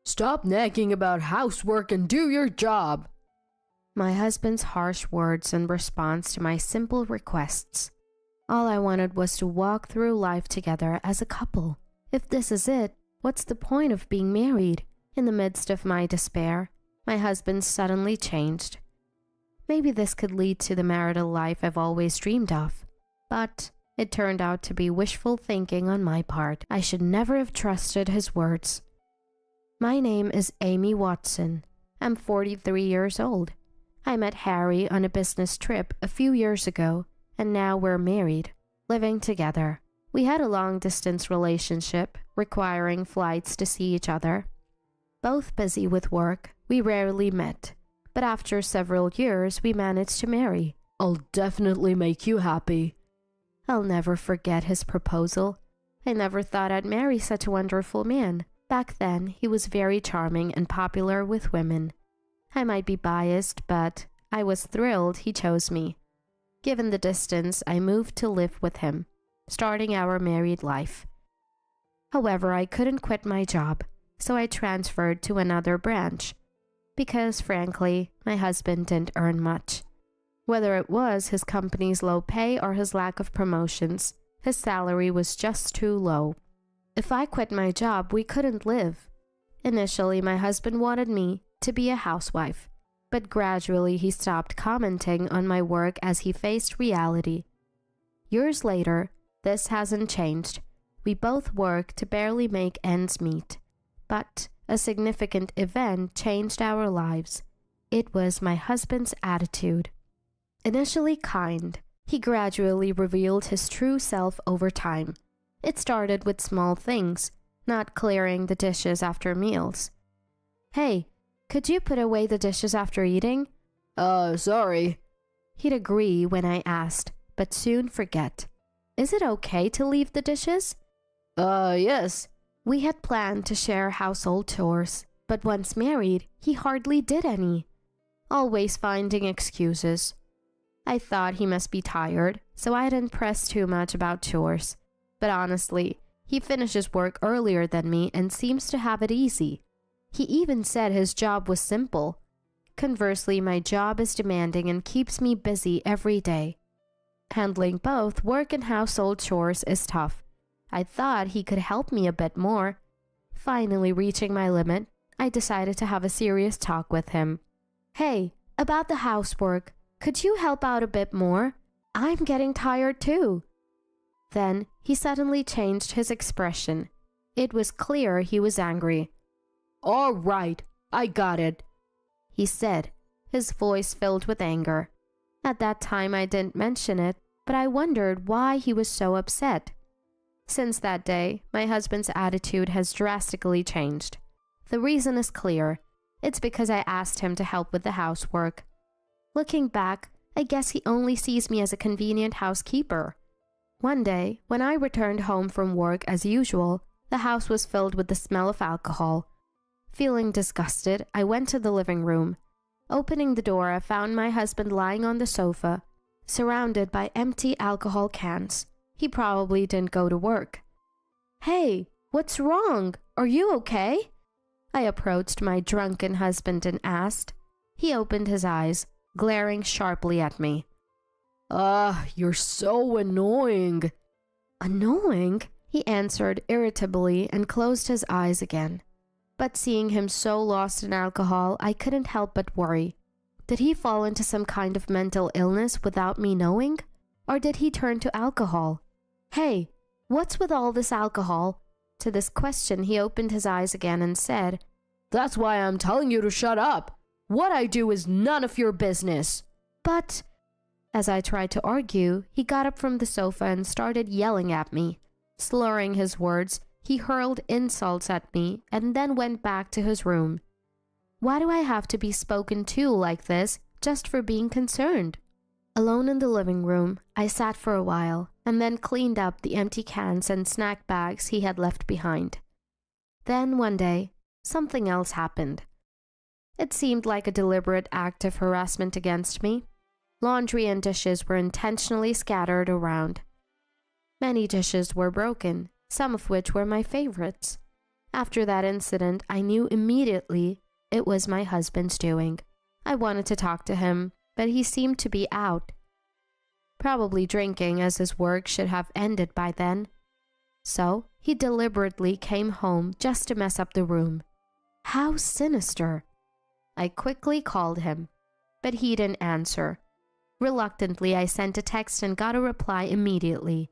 Stop nagging about housework and do your job. My husband's harsh words in response to my simple requests. All I wanted was to walk through life together as a couple. If this is it, what's the point of being married? In the midst of my despair, my husband suddenly changed. Maybe this could lead to the marital life I've always dreamed of. But it turned out to be wishful thinking on my part. I should never have trusted his words. My name is Amy Watson. I'm 43 years old. I met Harry on a business trip a few years ago, and now we're married, living together. We had a long-distance relationship, requiring flights to see each other. Both busy with work, we rarely met, but after several years, we managed to marry. I'll definitely make you happy. I'll never forget his proposal. I never thought I'd marry such a wonderful man. Back then, he was very charming and popular with women. I might be biased, but I was thrilled he chose me. Given the distance, I moved to live with him, starting our married life. However, I couldn't quit my job, so I transferred to another branch. Because, frankly, my husband didn't earn much. Whether it was his company's low pay or his lack of promotions, his salary was just too low. If I quit my job, we couldn't live. Initially, my husband wanted me to be a housewife, but gradually he stopped commenting on my work as he faced reality. Years later, this hasn't changed. We both work to barely make ends meet. But a significant event changed our lives. It was my husband's attitude. Initially kind, he gradually revealed his true self over time. It started with small things, not clearing the dishes after meals. "Hey, could you put away the dishes after eating?" Sorry. He'd agree when I asked, but soon forget. "Is it okay to leave the dishes?" Yes. We had planned to share household chores, but once married, he hardly did any. Always finding excuses. I thought he must be tired, so I didn't press too much about chores. But honestly, he finishes work earlier than me and seems to have it easy. He even said his job was simple. Conversely, my job is demanding and keeps me busy every day. Handling both work and household chores is tough. I thought he could help me a bit more. Finally reaching my limit, I decided to have a serious talk with him. "Hey, about the housework, could you help out a bit more? I'm getting tired too." Then he suddenly changed his expression. It was clear he was angry. All right, I got it, he said, his voice filled with anger. At that time I didn't mention it, but I wondered why he was so upset. Since that day, my husband's attitude has drastically changed. The reason is clear. It's because I asked him to help with the housework. Looking back, I guess he only sees me as a convenient housekeeper. One day, when I returned home from work as usual, the house was filled with the smell of alcohol. Feeling disgusted, I went to the living room. Opening the door, I found my husband lying on the sofa, surrounded by empty alcohol cans. He probably didn't go to work. "Hey, what's wrong? Are you okay?" I approached my drunken husband and asked. He opened his eyes, glaring sharply at me. You're so annoying." "Annoying?" he answered irritably and closed his eyes again. But seeing him so lost in alcohol, I couldn't help but worry. Did he fall into some kind of mental illness without me knowing? Or did he turn to alcohol? "Hey, what's with all this alcohol?" To this question, he opened his eyes again and said, "That's why I'm telling you to shut up. What I do is none of your business." "But..." As I tried to argue, he got up from the sofa and started yelling at me. Slurring his words, he hurled insults at me and then went back to his room. Why do I have to be spoken to like this just for being concerned? Alone in the living room, I sat for a while and then cleaned up the empty cans and snack bags he had left behind. Then one day, something else happened. It seemed like a deliberate act of harassment against me. Laundry and dishes were intentionally scattered around. Many dishes were broken, some of which were my favorites. After that incident, I knew immediately it was my husband's doing. I wanted to talk to him, but he seemed to be out. Probably drinking, as his work should have ended by then. So he deliberately came home just to mess up the room. How sinister! I quickly called him, but he didn't answer. Reluctantly, I sent a text and got a reply immediately.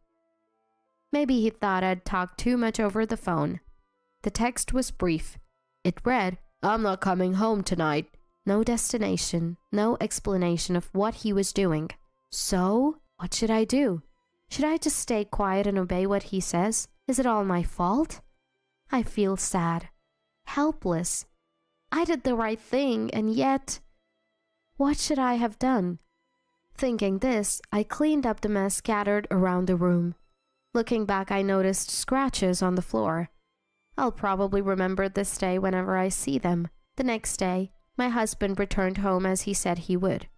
Maybe he thought I'd talked too much over the phone. The text was brief. It read, "I'm not coming home tonight." No destination, no explanation of what he was doing. So, what should I do? Should I just stay quiet and obey what he says? Is it all my fault? I feel sad, helpless. I did the right thing, and yet, what should I have done? Thinking this, I cleaned up the mess scattered around the room. Looking back, I noticed scratches on the floor. I'll probably remember this day whenever I see them. The next day, my husband returned home as he said he would.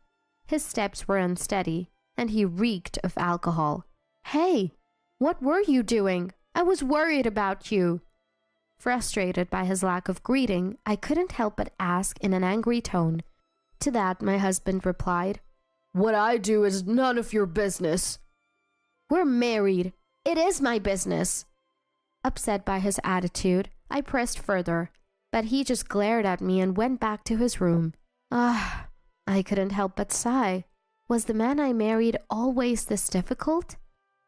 His steps were unsteady, and he reeked of alcohol. "Hey, what were you doing? I was worried about you." Frustrated by his lack of greeting, I couldn't help but ask in an angry tone. To that, my husband replied, "What I do is none of your business." "We're married. It is my business." Upset by his attitude, I pressed further, but he just glared at me and went back to his room. I couldn't help but sigh. Was the man I married always this difficult?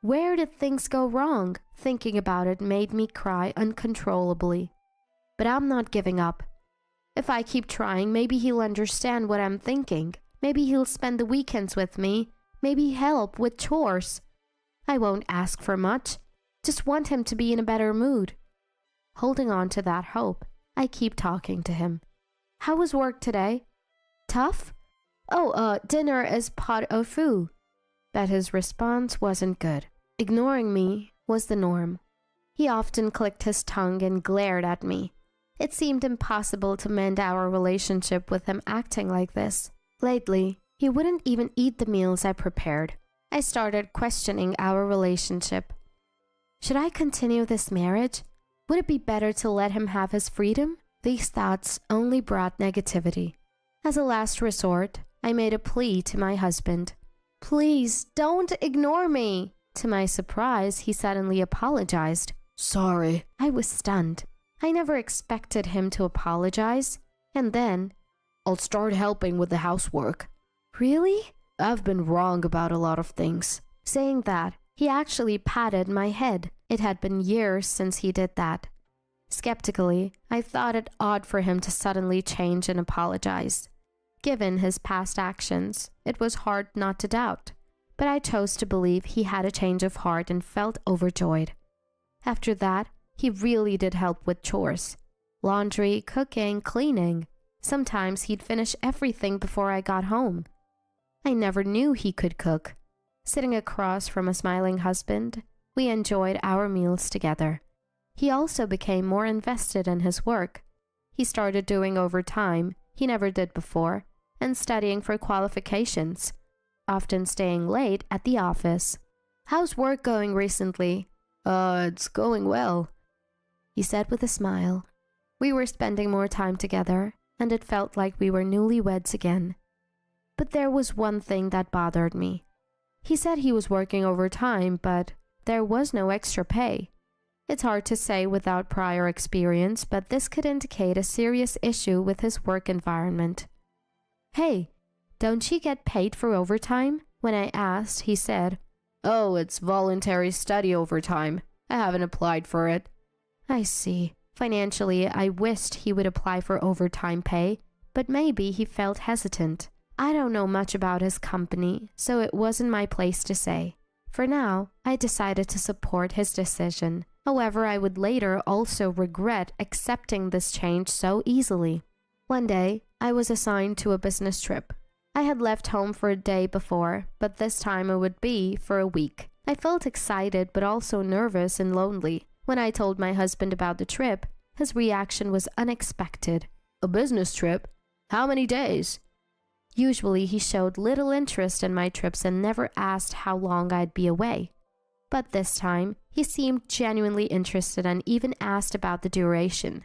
Where did things go wrong? Thinking about it made me cry uncontrollably. But I'm not giving up. If I keep trying, maybe he'll understand what I'm thinking. Maybe he'll spend the weekends with me. Maybe help with chores. I won't ask for much. Just want him to be in a better mood. Holding on to that hope, I keep talking to him. "How was work today? Tough? Dinner is pot au feu." But his response wasn't good. Ignoring me was the norm. He often clicked his tongue and glared at me. It seemed impossible to mend our relationship with him acting like this. Lately, he wouldn't even eat the meals I prepared. I started questioning our relationship. Should I continue this marriage? Would it be better to let him have his freedom? These thoughts only brought negativity. As a last resort, I made a plea to my husband. "Please, don't ignore me." To my surprise, he suddenly apologized. "Sorry." I was stunned. I never expected him to apologize. And then, "I'll start helping with the housework." "Really?" "I've been wrong about a lot of things." Saying that, he actually patted my head. It had been years since he did that. Skeptically, I thought it odd for him to suddenly change and apologize. Given his past actions, it was hard not to doubt. But I chose to believe he had a change of heart and felt overjoyed. After that, he really did help with chores. Laundry, cooking, cleaning. Sometimes he'd finish everything before I got home. I never knew he could cook. Sitting across from a smiling husband, we enjoyed our meals together. He also became more invested in his work. He started doing overtime he never did before and studying for qualifications, often staying late at the office. "How's work going recently?" It's going well," he said with a smile. We were spending more time together, and it felt like we were newlyweds again. But there was one thing that bothered me. He said he was working overtime, but there was no extra pay. It's hard to say without prior experience, but this could indicate a serious issue with his work environment. "Hey, don't you get paid for overtime?" When I asked, he said, "Oh, it's voluntary study overtime. I haven't applied for it." "I see." Financially, I wished he would apply for overtime pay, but maybe he felt hesitant. I don't know much about his company, so it wasn't my place to say. For now, I decided to support his decision. However, I would later also regret accepting this change so easily. One day, I was assigned to a business trip. I had left home for a day before, but this time it would be for a week. I felt excited but also nervous and lonely. When I told my husband about the trip, his reaction was unexpected. "A business trip? How many days?" Usually he showed little interest in my trips and never asked how long I'd be away. But this time, he seemed genuinely interested and even asked about the duration.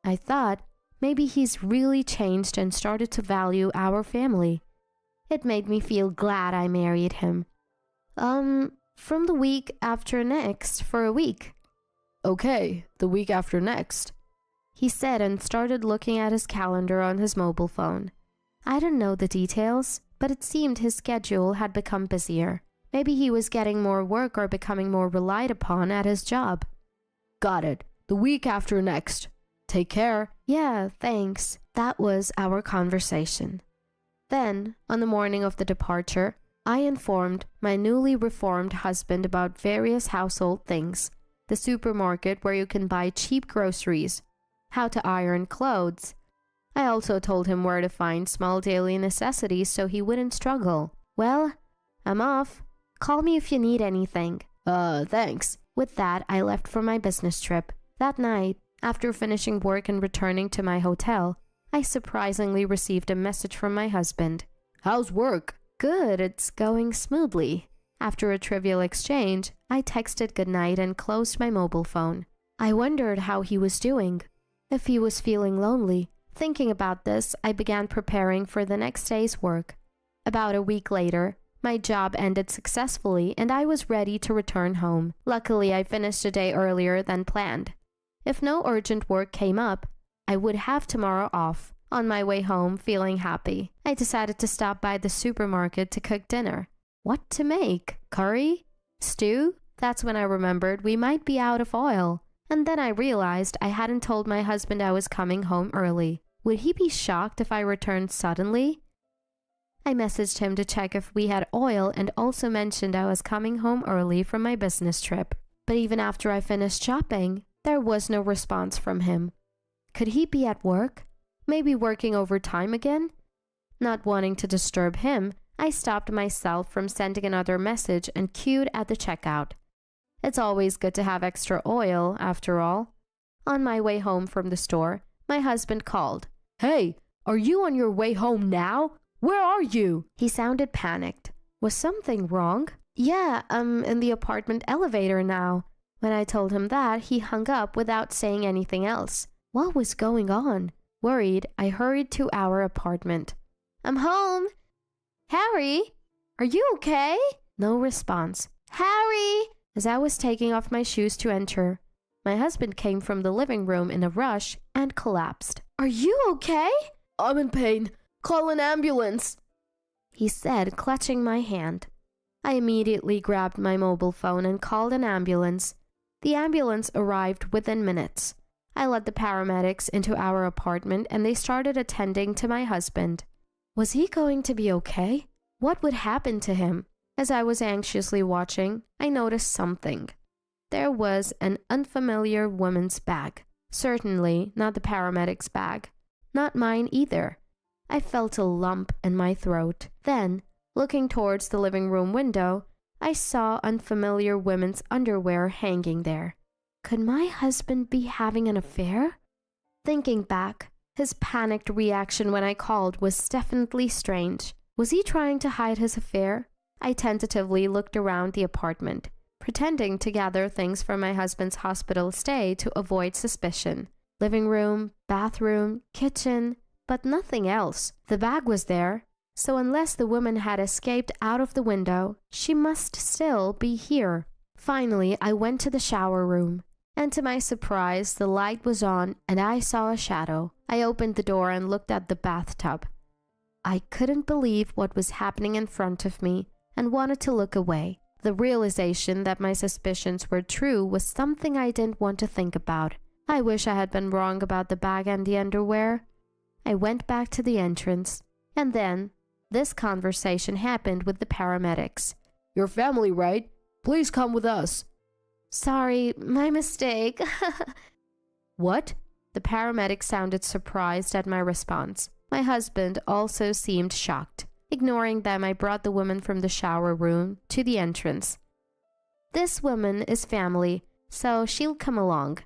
I thought, maybe he's really changed and started to value our family. It made me feel glad I married him. From the week after next for a week. Okay, the week after next, He said and started looking at his calendar on his mobile phone. I didn't know the details, but it seemed his schedule had become busier. Maybe he was getting more work or becoming more relied upon at his job. Got it. The week after next. Take care. Yeah, thanks. That was our conversation. Then, on the morning of the departure, I informed my newly reformed husband about various household things, the supermarket where you can buy cheap groceries, how to iron clothes. I also told him where to find small daily necessities so he wouldn't struggle. Well, I'm off. Call me if you need anything. Thanks. With that, I left for my business trip. That night, after finishing work and returning to my hotel, I surprisingly received a message from my husband. How's work? Good, it's going smoothly. After a trivial exchange, I texted goodnight and closed my mobile phone. I wondered how he was doing, if he was feeling lonely. Thinking about this, I began preparing for the next day's work. About a week later, my job ended successfully and I was ready to return home. Luckily, I finished a day earlier than planned. If no urgent work came up, I would have tomorrow off. On my way home, feeling happy, I decided to stop by the supermarket to cook dinner. What to make? Curry? Stew? That's when I remembered we might be out of oil. And then I realized I hadn't told my husband I was coming home early. Would he be shocked if I returned suddenly? I messaged him to check if we had oil and also mentioned I was coming home early from my business trip. But even after I finished shopping, there was no response from him. Could he be at work? Maybe working overtime again? Not wanting to disturb him, I stopped myself from sending another message and queued at the checkout. It's always good to have extra oil, after all. On my way home from the store, my husband called. Hey, are you on your way home now? Where are you? He sounded panicked. Was something wrong? Yeah, I'm in the apartment elevator now. When I told him that, he hung up without saying anything else. What was going on? Worried, I hurried to our apartment. I'm home. Harry, are you okay? No response. Harry! As I was taking off my shoes to enter, my husband came from the living room in a rush and collapsed. Are you okay? I'm in pain. Call an ambulance, he said, clutching my hand. I immediately grabbed my mobile phone and called an ambulance. The ambulance arrived within minutes. I led the paramedics into our apartment and they started attending to my husband. Was he going to be okay? What would happen to him? As I was anxiously watching, I noticed something. There was an unfamiliar woman's bag. Certainly not the paramedic's bag. Not mine either. I felt a lump in my throat. Then, looking towards the living room window, I saw unfamiliar women's underwear hanging there. Could my husband be having an affair? Thinking back, his panicked reaction when I called was definitely strange. Was he trying to hide his affair? I tentatively looked around the apartment, pretending to gather things from my husband's hospital stay to avoid suspicion. Living room, bathroom, kitchen, but nothing else. The bag was there, so unless the woman had escaped out of the window, she must still be here. Finally, I went to the shower room, and to my surprise, the light was on and I saw a shadow. I opened the door and looked at the bathtub. I couldn't believe what was happening in front of me and wanted to look away. The realization that my suspicions were true was something I didn't want to think about. I wish I had been wrong about the bag and the underwear. I went back to the entrance, and then this conversation happened with the paramedics. Your family, right? Please come with us. Sorry, my mistake. What? The paramedic sounded surprised at my response. My husband also seemed shocked. Ignoring them, I brought the woman from the shower room to the entrance. This woman is family, so she'll come along.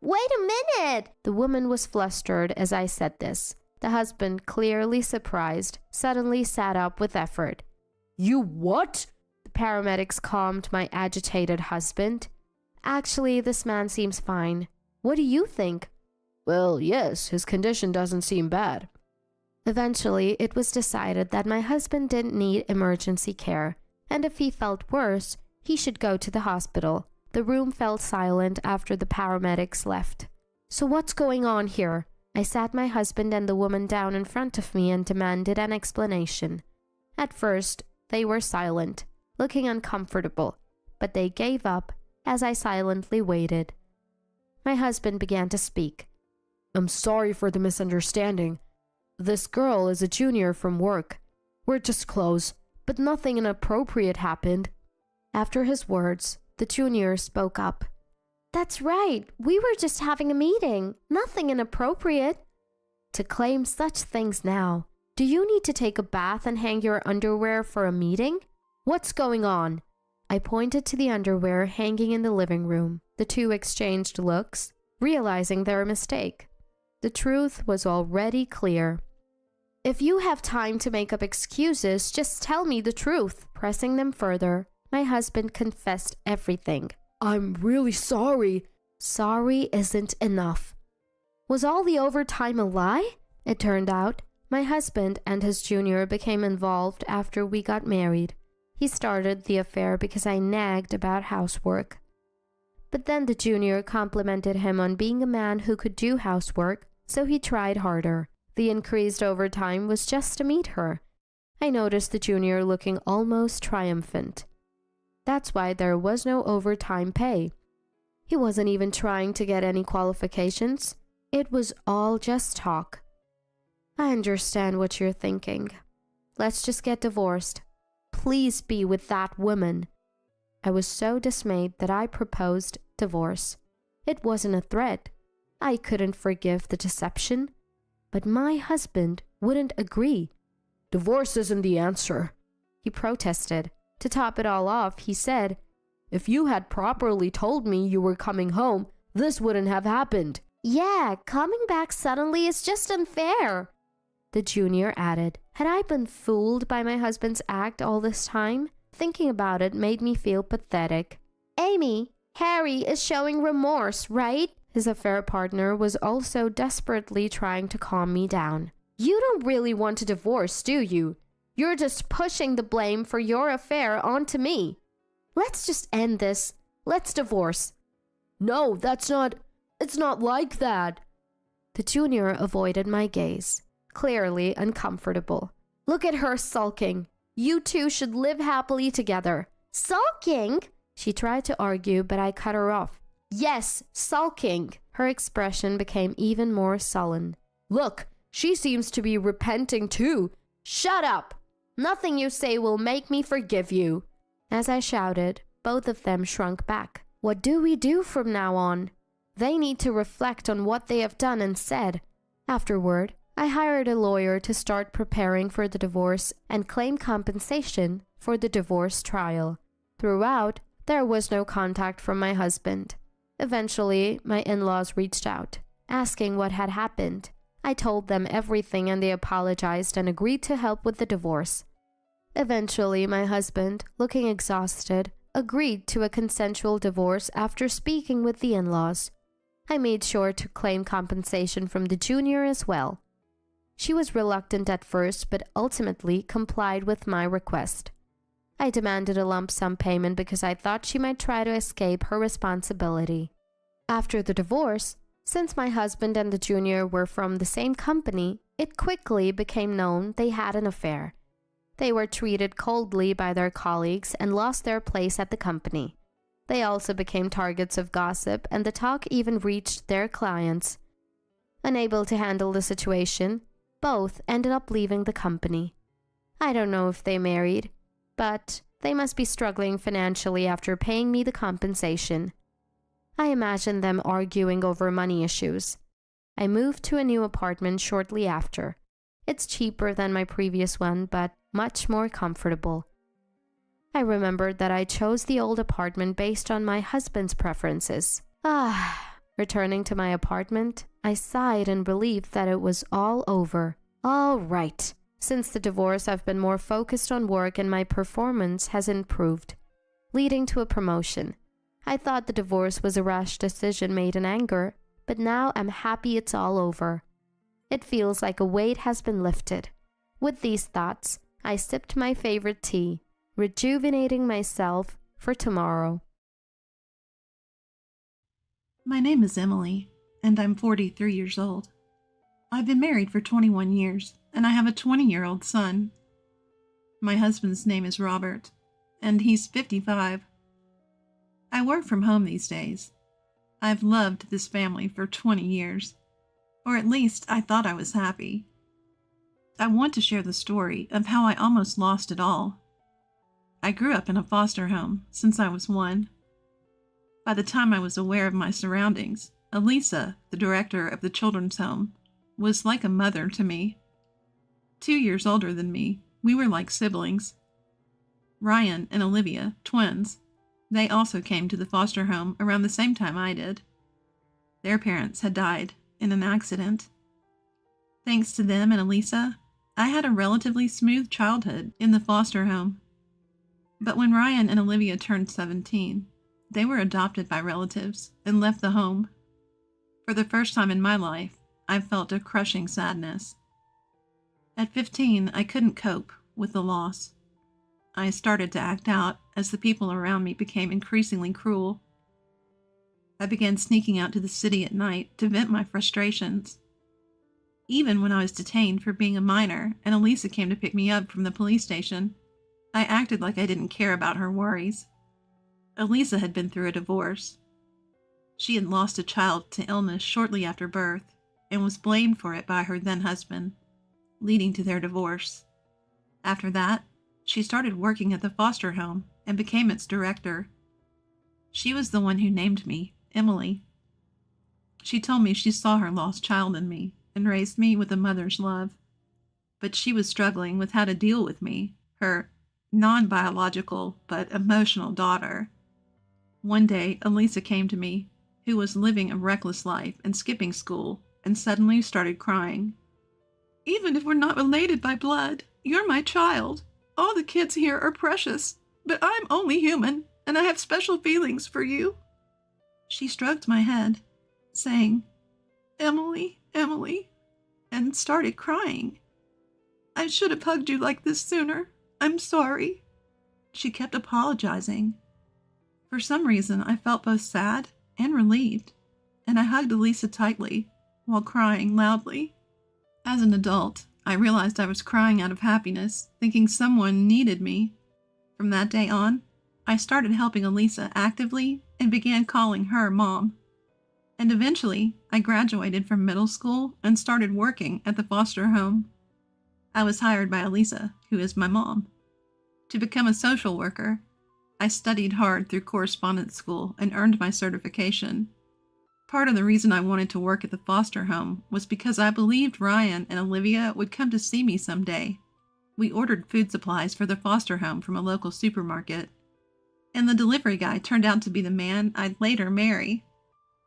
Wait a minute! The woman was flustered as I said this. The husband, clearly surprised, suddenly sat up with effort. You what? paramedics calmed my agitated husband. Actually, this man seems fine. What do you think? Well, yes, his condition doesn't seem bad. Eventually, it was decided that my husband didn't need emergency care, and if he felt worse, he should go to the hospital. The room fell silent after the paramedics left. So what's going on here? I sat my husband and the woman down in front of me and demanded an explanation. At first, they were silent, looking uncomfortable, but they gave up as I silently waited. My husband began to speak. I'm sorry for the misunderstanding. This girl is a junior from work. We're just close, but nothing inappropriate happened. After his words, the junior spoke up. That's right, we were just having a meeting. Nothing inappropriate. To claim such things now, do you need to take a bath and hang your underwear for a meeting? What's going on? I pointed to the underwear hanging in the living room. The two exchanged looks, realizing their mistake. The truth was already clear. If you have time to make up excuses, just tell me the truth. Pressing them further, my husband confessed everything. I'm really sorry. Sorry isn't enough. Was all the overtime a lie? It turned out my husband and his junior became involved after we got married. He started the affair because I nagged about housework. But then the junior complimented him on being a man who could do housework, so he tried harder. The increased overtime was just to meet her. I noticed the junior looking almost triumphant. That's why there was no overtime pay. He wasn't even trying to get any qualifications. It was all just talk. I understand what you're thinking. Let's just get divorced. Please be with that woman. I was so dismayed that I proposed divorce. It wasn't a threat. I couldn't forgive the deception. But my husband wouldn't agree. Divorce isn't the answer, he protested. To top it all off, he said, if you had properly told me you were coming home, this wouldn't have happened. Yeah, coming back suddenly is just unfair. The junior added, had I been fooled by my husband's act all this time? Thinking about it made me feel pathetic. Amy, Harry is showing remorse, right? His affair partner was also desperately trying to calm me down. You don't really want a divorce, do you? You're just pushing the blame for your affair onto me. Let's just end this. Let's divorce. No, it's not like that. The junior avoided my gaze, clearly uncomfortable. Look at her sulking. You two should live happily together. Sulking? She tried to argue, but I cut her off. Yes, sulking. Her expression became even more sullen. Look, she seems to be repenting too. Shut up! Nothing you say will make me forgive you. As I shouted, both of them shrunk back. What do we do from now on? They need to reflect on what they have done and said. Afterward, I hired a lawyer to start preparing for the divorce and claim compensation for the divorce trial. Throughout, there was no contact from my husband. Eventually, my in-laws reached out, asking what had happened. I told them everything and they apologized and agreed to help with the divorce. Eventually, my husband, looking exhausted, agreed to a consensual divorce after speaking with the in-laws. I made sure to claim compensation from the junior as well. She was reluctant at first, but ultimately complied with my request. I demanded a lump sum payment because I thought she might try to escape her responsibility. After the divorce, since my husband and the junior were from the same company, it quickly became known they had an affair. They were treated coldly by their colleagues and lost their place at the company. They also became targets of gossip, and the talk even reached their clients. Unable to handle the situation, both ended up leaving the company. I don't know if they married, but they must be struggling financially after paying me the compensation. I imagine them arguing over money issues. I moved to a new apartment shortly after. It's cheaper than my previous one, but much more comfortable. I remembered that I chose the old apartment based on my husband's preferences. Returning to my apartment, I sighed in relief that it was all over. All right, Since the divorce, I've been more focused on work and my performance has improved, leading to a promotion. I thought the divorce was a rash decision made in anger, but now I'm happy it's all over. It feels like a weight has been lifted. With these thoughts, I sipped my favorite tea, rejuvenating myself for tomorrow. My name is Emily, and I'm 43 years old. I've been married for 21 years, and I have a 20-year-old son. My husband's name is Robert, and he's 55. I work from home these days. I've loved this family for 20 years, or at least I thought I was happy. I want to share the story of how I almost lost it all. I grew up in a foster home since I was 1. By the time I was aware of my surroundings, Elisa, the director of the children's home, was like a mother to me. 2 years older than me, we were like siblings. Ryan and Olivia, twins, they also came to the foster home around the same time I did. Their parents had died in an accident. Thanks to them and Elisa, I had a relatively smooth childhood in the foster home. But when Ryan and Olivia turned 17, they were adopted by relatives and left the home. For the first time in my life, I felt a crushing sadness. At 15, I couldn't cope with the loss. I started to act out as the people around me became increasingly cruel. I began sneaking out to the city at night to vent my frustrations. Even when I was detained for being a minor and Elisa came to pick me up from the police station, I acted like I didn't care about her worries. Elisa had been through a divorce. She had lost a child to illness shortly after birth and was blamed for it by her then-husband, leading to their divorce. After that, she started working at the foster home and became its director. She was the one who named me Emily. She told me she saw her lost child in me and raised me with a mother's love. But she was struggling with how to deal with me, her non-biological but emotional daughter. One day, Elisa came to me, who was living a reckless life and skipping school, and suddenly started crying. "Even if we're not related by blood, you're my child. All the kids here are precious, but I'm only human, and I have special feelings for you." She stroked my head, saying, "Emily, Emily," and started crying. "I should have hugged you like this sooner. I'm sorry." She kept apologizing. For some reason, I felt both sad and relieved, and I hugged Elisa tightly while crying loudly. As an adult, I realized I was crying out of happiness, thinking someone needed me. From that day on, I started helping Elisa actively and began calling her Mom. And eventually, I graduated from middle school and started working at the foster home. I was hired by Elisa, who is my mom. To become a social worker, I studied hard through correspondence school and earned my certification. Part of the reason I wanted to work at the foster home was because I believed Ryan and Olivia would come to see me someday. We ordered food supplies for the foster home from a local supermarket, and the delivery guy turned out to be the man I'd later marry.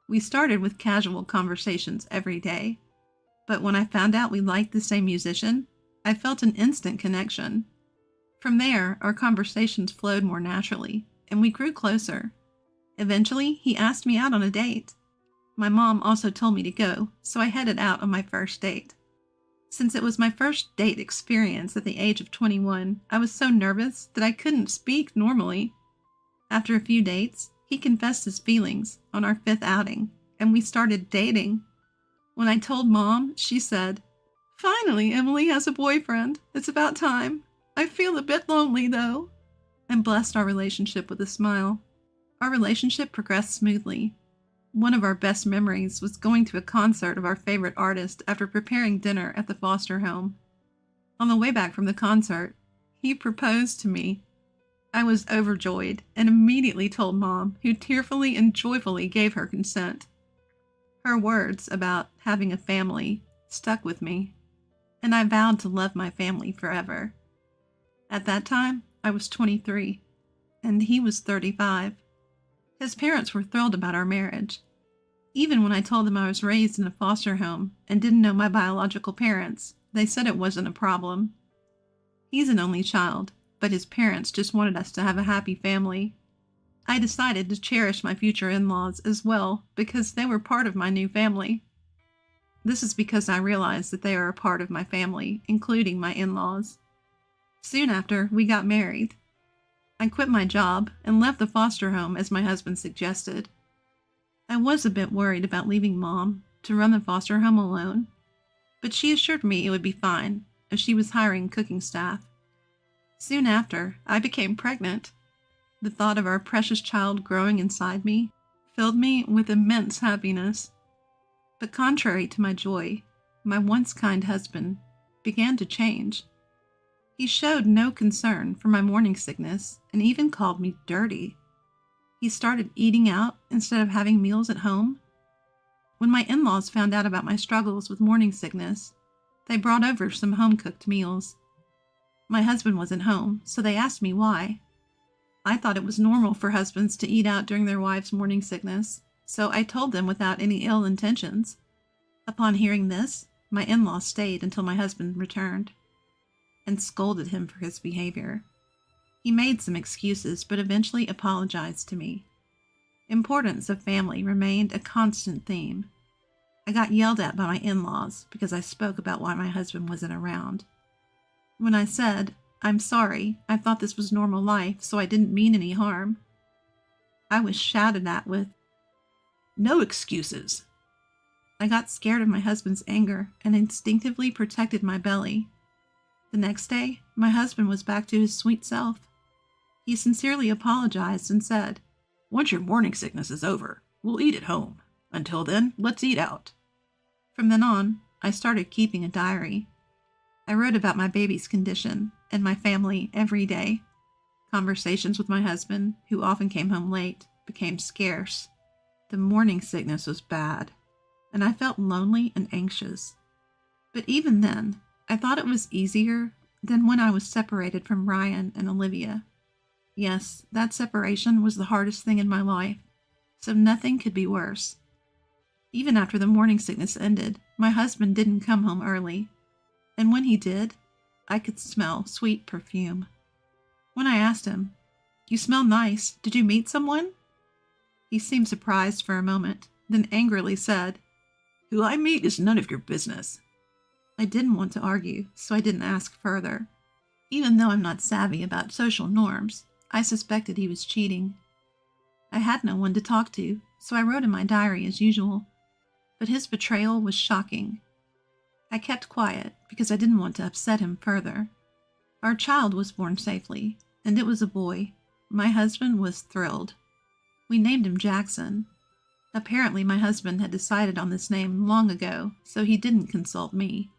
We started with casual conversations every day, but when I found out we liked the same musician, I felt an instant connection. From there, our conversations flowed more naturally, and we grew closer. Eventually, he asked me out on a date. My mom also told me to go, so I headed out on my first date. Since it was my first date experience at the age of 21, I was so nervous that I couldn't speak normally. After a few dates, he confessed his feelings on our 5th outing, and we started dating. When I told Mom, she said, "Finally, Emily has a boyfriend. It's about time. I feel a bit lonely, though," and blessed our relationship with a smile. Our relationship progressed smoothly. One of our best memories was going to a concert of our favorite artist after preparing dinner at the foster home. On the way back from the concert, he proposed to me. I was overjoyed and immediately told Mom, who tearfully and joyfully gave her consent. Her words about having a family stuck with me, and I vowed to love my family forever. At that time, I was 23, and he was 35. His parents were thrilled about our marriage. Even when I told them I was raised in a foster home and didn't know my biological parents, they said it wasn't a problem. He's an only child, but his parents just wanted us to have a happy family. I decided to cherish my future in-laws as well because they were part of my new family. This is because I realized that they are a part of my family, including my in-laws. Soon after, we got married. I quit my job and left the foster home as my husband suggested. I was a bit worried about leaving Mom to run the foster home alone, but she assured me it would be fine as she was hiring cooking staff. Soon after, I became pregnant. The thought of our precious child growing inside me filled me with immense happiness. But contrary to my joy, my once kind husband began to change. He showed no concern for my morning sickness and even called me dirty. He started eating out instead of having meals at home. When my in-laws found out about my struggles with morning sickness, they brought over some home-cooked meals. My husband wasn't home, so they asked me why. I thought it was normal for husbands to eat out during their wives' morning sickness, so I told them without any ill intentions. Upon hearing this, my in-law stayed until my husband returned and scolded him for his behavior. He made some excuses, but eventually apologized to me. Importance of family remained a constant theme. I got yelled at by my in-laws because I spoke about why my husband wasn't around. When I said, "I'm sorry, I thought this was normal life, so I didn't mean any harm," I was shouted at with, "No excuses." I got scared of my husband's anger and instinctively protected my belly. The next day, my husband was back to his sweet self. He sincerely apologized and said, "Once your morning sickness is over, we'll eat at home. Until then, let's eat out." From then on, I started keeping a diary. I wrote about my baby's condition and my family every day. Conversations with my husband, who often came home late, became scarce. The morning sickness was bad, and I felt lonely and anxious. But even then, I thought it was easier than when I was separated from Ryan and Olivia. Yes, that separation was the hardest thing in my life, so nothing could be worse. Even after the morning sickness ended, my husband didn't come home early, and when he did, I could smell sweet perfume. When I asked him, "You smell nice. Did you meet someone?" He seemed surprised for a moment, then angrily said, "Who I meet is none of your business." I didn't want to argue, so I didn't ask further. Even though I'm not savvy about social norms, I suspected he was cheating. I had no one to talk to, so I wrote in my diary as usual. But his betrayal was shocking. I kept quiet because I didn't want to upset him further. Our child was born safely, and it was a boy. My husband was thrilled. We named him Jackson. Apparently my husband had decided on this name long ago, so he didn't consult me.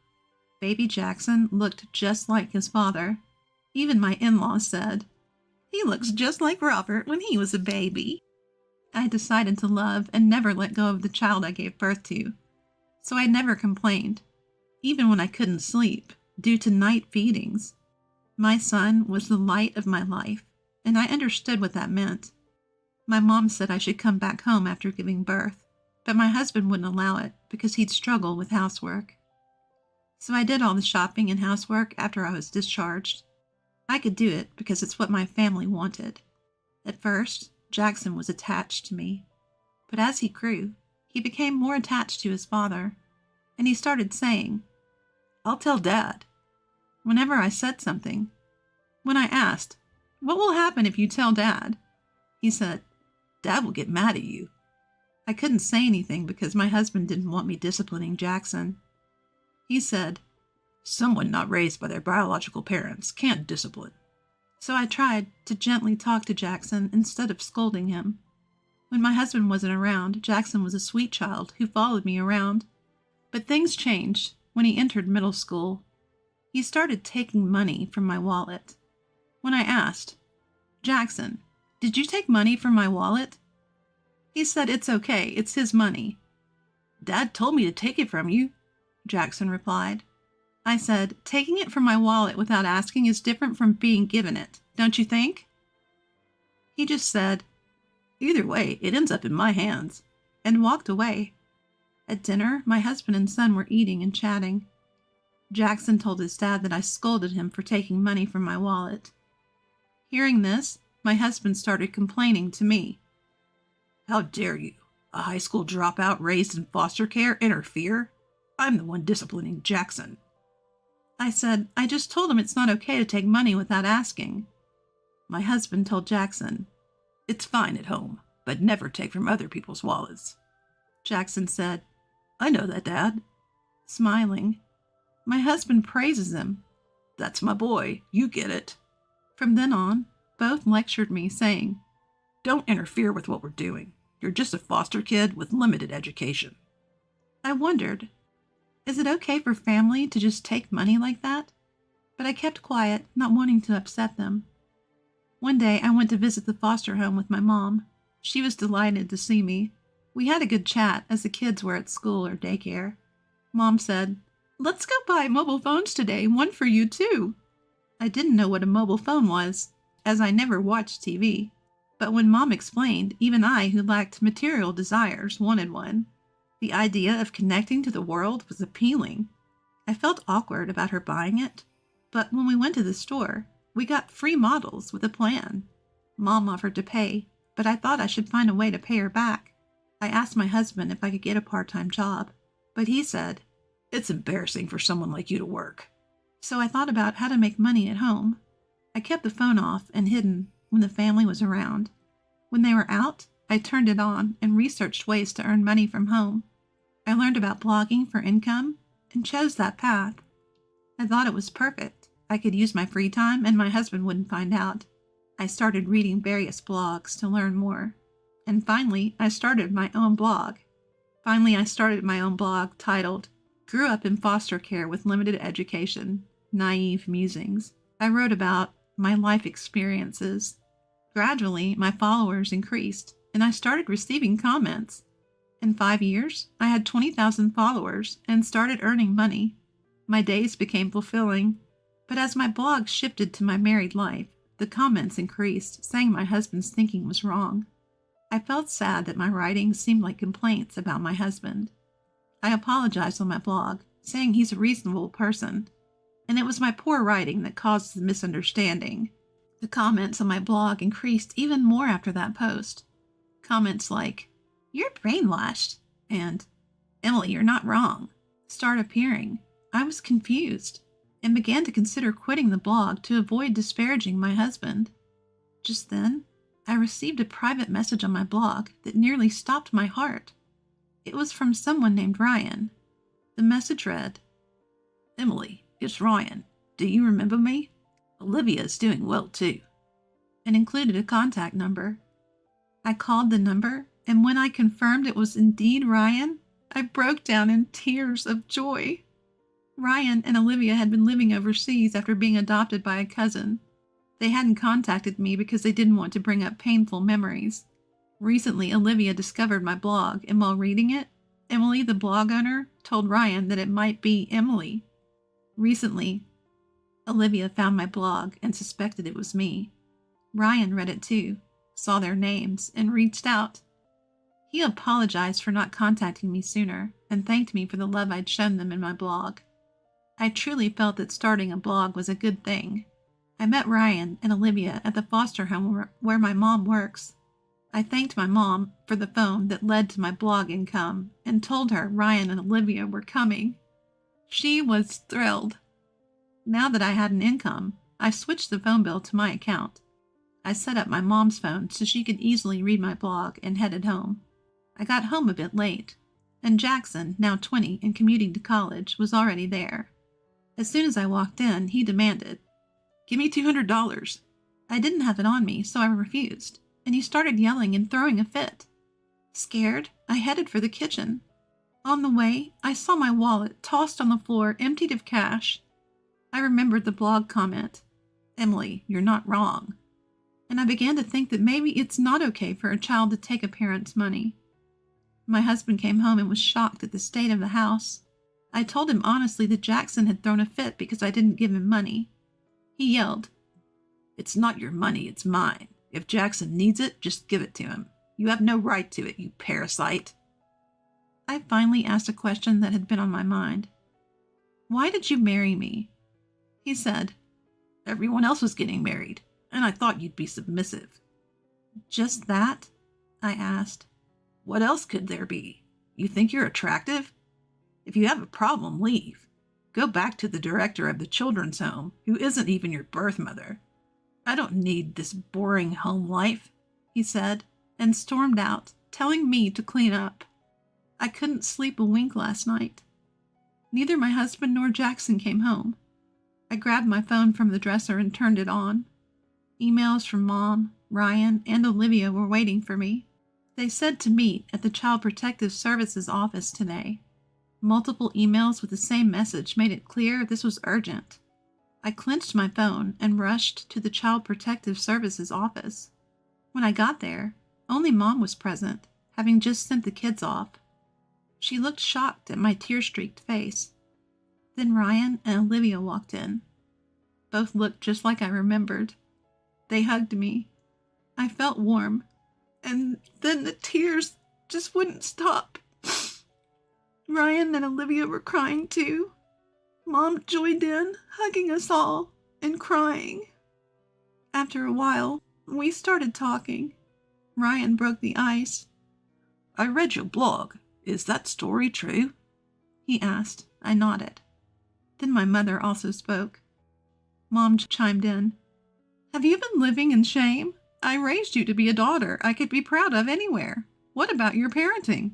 Baby Jackson looked just like his father. Even my in-laws said, "He looks just like Robert when he was a baby." I decided to love and never let go of the child I gave birth to, so I never complained, even when I couldn't sleep due to night feedings. My son was the light of my life, and I understood what that meant. My mom said I should come back home after giving birth, but my husband wouldn't allow it because he'd struggle with housework. So I did all the shopping and housework after I was discharged. I could do it because it's what my family wanted. At first, Jackson was attached to me, but as he grew, he became more attached to his father, and he started saying, "I'll tell Dad," whenever I said something. When I asked, "What will happen if you tell Dad?" he said, "Dad will get mad at you." I couldn't say anything because my husband didn't want me disciplining Jackson. He said, "Someone not raised by their biological parents can't discipline." So I tried to gently talk to Jackson instead of scolding him. When my husband wasn't around, Jackson was a sweet child who followed me around. But things changed when he entered middle school. He started taking money from my wallet. When I asked, "Jackson, did you take money from my wallet?" he said, "It's okay, it's his money." "Dad told me to take it from you," Jackson replied. I said, "Taking it from my wallet without asking is different from being given it, don't you think?" He just said, "Either way, it ends up in my hands," and walked away. At dinner, my husband and son were eating and chatting. Jackson told his dad that I scolded him for taking money from my wallet. Hearing this, my husband started complaining to me. How dare you, a high school dropout raised in foster care, interfere? I'm the one disciplining Jackson. I said, I just told him it's not okay to take money without asking. My husband told Jackson, it's fine at home, but never take from other people's wallets. Jackson said, I know that, Dad. Smiling, my husband praises him. That's my boy, you get it. From then on, both lectured me, saying, don't interfere with what we're doing. You're just a foster kid with limited education. I wondered, is it okay for family to just take money like that? But I kept quiet, not wanting to upset them. One day I went to visit the foster home with my mom. She was delighted to see me. We had a good chat as the kids were at school or daycare. Mom said, let's go buy mobile phones today, one for you too. I didn't know what a mobile phone was, as I never watched TV. But when Mom explained, even I, who lacked material desires, wanted one. The idea of connecting to the world was appealing. I felt awkward about her buying it, but when we went to the store, we got free models with a plan. Mom offered to pay, but I thought I should find a way to pay her back. I asked my husband if I could get a part-time job, but he said, it's embarrassing for someone like you to work. So I thought about how to make money at home. I kept the phone off and hidden when the family was around. When they were out, I turned it on and researched ways to earn money from home. I learned about blogging for income and chose that path. I thought it was perfect. I could use my free time and my husband wouldn't find out. I started reading various blogs to learn more. And finally, I started my own blog. Titled, Grew Up in Foster Care with Limited Education, Naive Musings. I wrote about my life experiences. Gradually, my followers increased, and I started receiving comments. In 5 years, I had 20,000 followers and started earning money. My days became fulfilling, but as my blog shifted to my married life, the comments increased, saying my husband's thinking was wrong. I felt sad that my writing seemed like complaints about my husband. I apologized on my blog, saying he's a reasonable person, and it was my poor writing that caused the misunderstanding. The comments on my blog increased even more after that post. Comments like, you're brainwashed, and Emily, you're not wrong, start appearing. I was confused and began to consider quitting the blog to avoid disparaging my husband. Just then, I received a private message on my blog that nearly stopped my heart. It was from someone named Ryan. The message read, Emily, it's Ryan. Do you remember me? Olivia is doing well too. And included a contact number. I called the number, and when I confirmed it was indeed Ryan, I broke down in tears of joy. Ryan and Olivia had been living overseas after being adopted by a cousin. They hadn't contacted me because they didn't want to bring up painful memories. Recently, Olivia discovered my blog, and while reading it, Emily, the blog owner, told Ryan that it might be Emily. Recently, Olivia found my blog and suspected it was me. Ryan read it too, saw their names, and reached out. He apologized for not contacting me sooner and thanked me for the love I'd shown them in my blog. I truly felt that starting a blog was a good thing. I met Ryan and Olivia at the foster home where my mom works. I thanked my mom for the phone that led to my blog income and told her Ryan and Olivia were coming. She was thrilled. Now that I had an income, I switched the phone bill to my account. I set up my mom's phone so she could easily read my blog and headed home. I got home a bit late, and Jackson, now 20 and commuting to college, was already there. As soon as I walked in, he demanded, "Give me $200. I didn't have it on me, so I refused, and he started yelling and throwing a fit. Scared, I headed for the kitchen. On the way, I saw my wallet tossed on the floor, emptied of cash. I remembered the blog comment, "Emily, you're not wrong." And I began to think that maybe it's not okay for a child to take a parent's money. My husband came home and was shocked at the state of the house. I told him honestly that Jackson had thrown a fit because I didn't give him money. He yelled, "It's not your money, it's mine. If Jackson needs it, just give it to him. You have no right to it, you parasite." I finally asked a question that had been on my mind. "Why did you marry me?" He said, "Everyone else was getting married, and I thought you'd be submissive." "Just that?" I asked. "What else could there be? You think you're attractive? If you have a problem, leave. Go back to the director of the children's home, who isn't even your birth mother. I don't need this boring home life," he said, and stormed out, telling me to clean up. I couldn't sleep a wink last night. Neither my husband nor Jackson came home. I grabbed my phone from the dresser and turned it on. Emails from Mom, Ryan, and Olivia were waiting for me. They said to meet at the Child Protective Services office today. Multiple emails with the same message made it clear this was urgent. I clenched my phone and rushed to the Child Protective Services office. When I got there, only Mom was present, having just sent the kids off. She looked shocked at my tear-streaked face. Then Ryan and Olivia walked in. Both looked just like I remembered. They hugged me. I felt warm, and then the tears just wouldn't stop. Ryan and Olivia were crying too. Mom joined in, hugging us all and crying. After a while, we started talking. Ryan broke the ice. "I read your blog. Is that story true?" he asked. I nodded. Then my mother also spoke. Mom chimed in. "Have you been living in shame? I raised you to be a daughter I could be proud of anywhere. What about your parenting?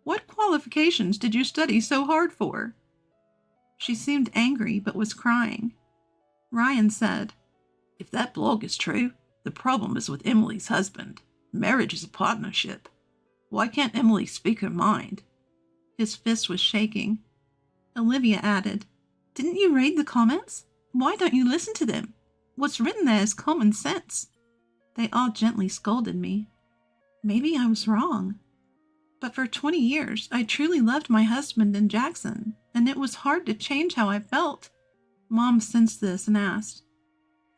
What qualifications did you study so hard for?" She seemed angry but was crying. Ryan said, "If that blog is true, the problem is with Emily's husband. Marriage is a partnership. Why can't Emily speak her mind?" His fist was shaking. Olivia added, "Didn't you read the comments? Why don't you listen to them? What's written there is common sense." They all gently scolded me. Maybe I was wrong. But for 20 years, I truly loved my husband and Jackson, and it was hard to change how I felt. Mom sensed this and asked,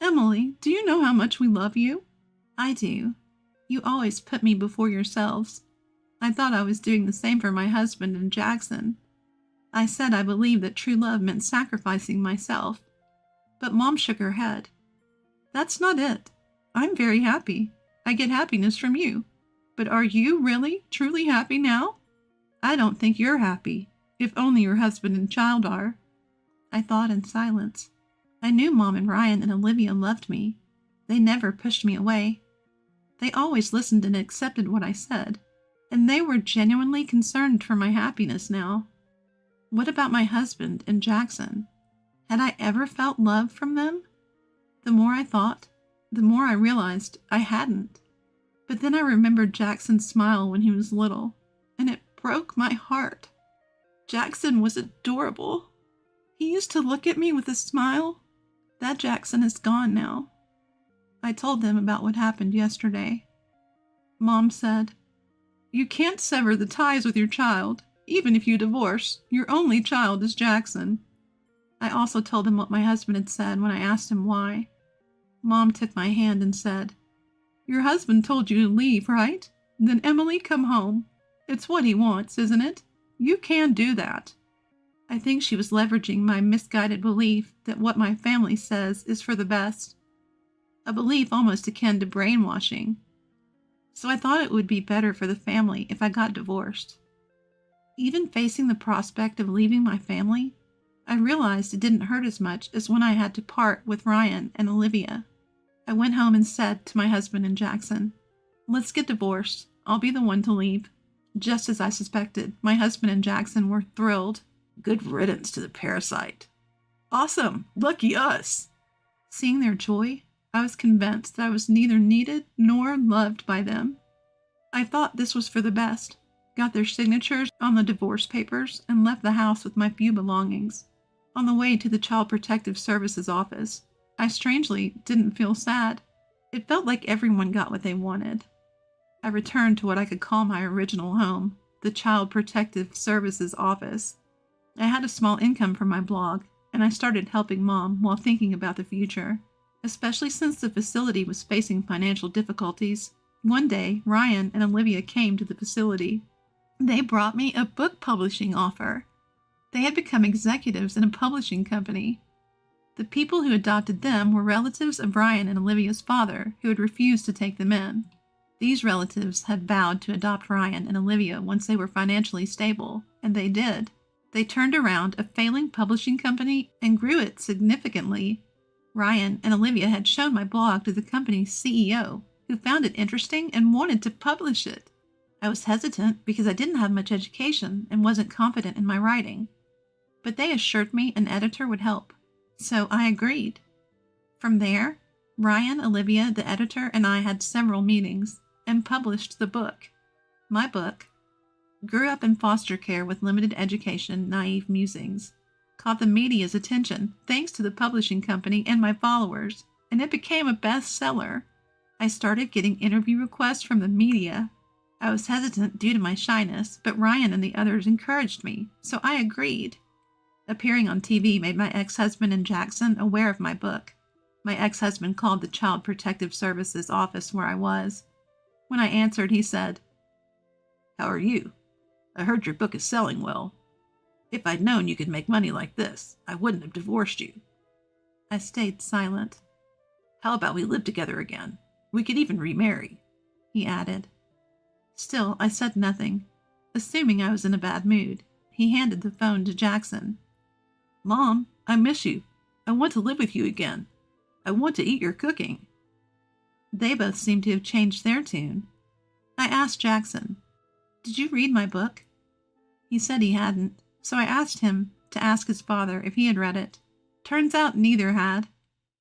"Emily, do you know how much we love you?" "I do. You always put me before yourselves." I thought I was doing the same for my husband and Jackson. I said I believed that true love meant sacrificing myself. But Mom shook her head. "That's not it. I'm very happy. I get happiness from you. But are you really, truly happy now? I don't think you're happy, if only your husband and child are." I thought in silence. I knew Mom and Ryan and Olivia loved me. They never pushed me away. They always listened and accepted what I said, and they were genuinely concerned for my happiness now. What about my husband and Jackson? Had I ever felt love from them? The more I thought, the more I realized I hadn't. But then I remembered Jackson's smile when he was little, and it broke my heart. Jackson was adorable. He used to look at me with a smile. That Jackson is gone now. I told them about what happened yesterday. Mom said, "You can't sever the ties with your child. Even if you divorce, your only child is Jackson." I also told them what my husband had said when I asked him why. Mom took my hand and said, "Your husband told you to leave, right? Then Emily, come home. It's what he wants, isn't it? You can do that." I think she was leveraging my misguided belief that what my family says is for the best. A belief almost akin to brainwashing. So I thought it would be better for the family if I got divorced. Even facing the prospect of leaving my family, I realized it didn't hurt as much as when I had to part with Ryan and Olivia. I went home and said to my husband and Jackson, "Let's get divorced. I'll be the one to leave." Just as I suspected, my husband and Jackson were thrilled. "Good riddance to the parasite." "Awesome! Lucky us!" Seeing their joy, I was convinced that I was neither needed nor loved by them. I thought this was for the best, got their signatures on the divorce papers, and left the house with my few belongings. On the way to the Child Protective Services office, I strangely didn't feel sad. It felt like everyone got what they wanted. I returned to what I could call my original home, the Child Protective Services office. I had a small income from my blog, and I started helping Mom while thinking about the future, especially since the facility was facing financial difficulties. One day, Ryan and Olivia came to the facility. They brought me a book publishing offer. They had become executives in a publishing company. The people who adopted them were relatives of Ryan and Olivia's father, who had refused to take them in. These relatives had vowed to adopt Ryan and Olivia once they were financially stable, and they did. They turned around a failing publishing company and grew it significantly. Ryan and Olivia had shown my blog to the company's CEO, who found it interesting and wanted to publish it. I was hesitant because I didn't have much education and wasn't confident in my writing. But they assured me an editor would help, so I agreed. From there, Ryan, Olivia, the editor, and I had several meetings and published the book. My book, grew up in foster care with limited education, naive musings, caught the media's attention thanks to the publishing company and my followers, and it became a bestseller. I started getting interview requests from the media. I was hesitant due to my shyness, but Ryan and the others encouraged me, so I agreed. Appearing on TV made my ex-husband and Jackson aware of my book. My ex-husband called the Child Protective Services office where I was. When I answered, he said, "How are you? I heard your book is selling well. If I'd known you could make money like this, I wouldn't have divorced you." I stayed silent. "How about we live together again? We could even remarry," he added. Still, I said nothing, assuming I was in a bad mood. He handed the phone to Jackson. "Mom, I miss you. I want to live with you again. I want to eat your cooking." They both seemed to have changed their tune. I asked Jackson, "Did you read my book?" He said he hadn't, so I asked him to ask his father if he had read it. Turns out neither had.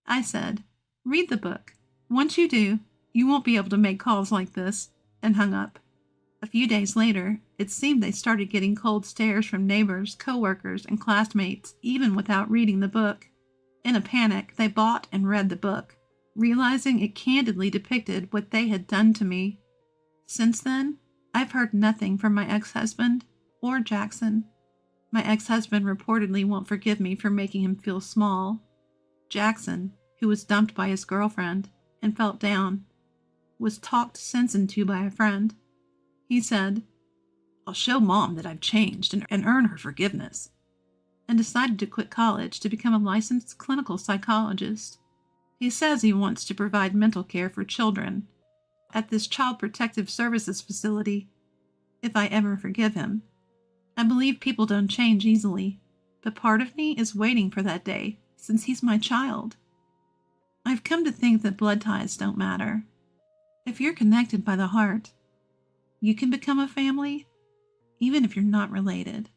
I said, "Read the book. Once you do, you won't be able to make calls like this," and hung up. A few days later, it seemed they started getting cold stares from neighbors, co-workers, and classmates, even without reading the book. In a panic, they bought and read the book, realizing it candidly depicted what they had done to me. Since then, I've heard nothing from my ex-husband or Jackson. My ex-husband reportedly won't forgive me for making him feel small. Jackson, who was dumped by his girlfriend and felt down, was talked sense into by a friend. He said, "I'll show Mom that I've changed and earn her forgiveness," and decided to quit college to become a licensed clinical psychologist. He says he wants to provide mental care for children at this Child Protective Services facility, if I ever forgive him. I believe people don't change easily, but part of me is waiting for that day, since he's my child. I've come to think that blood ties don't matter. If you're connected by the heart, you can become a family, even if you're not related.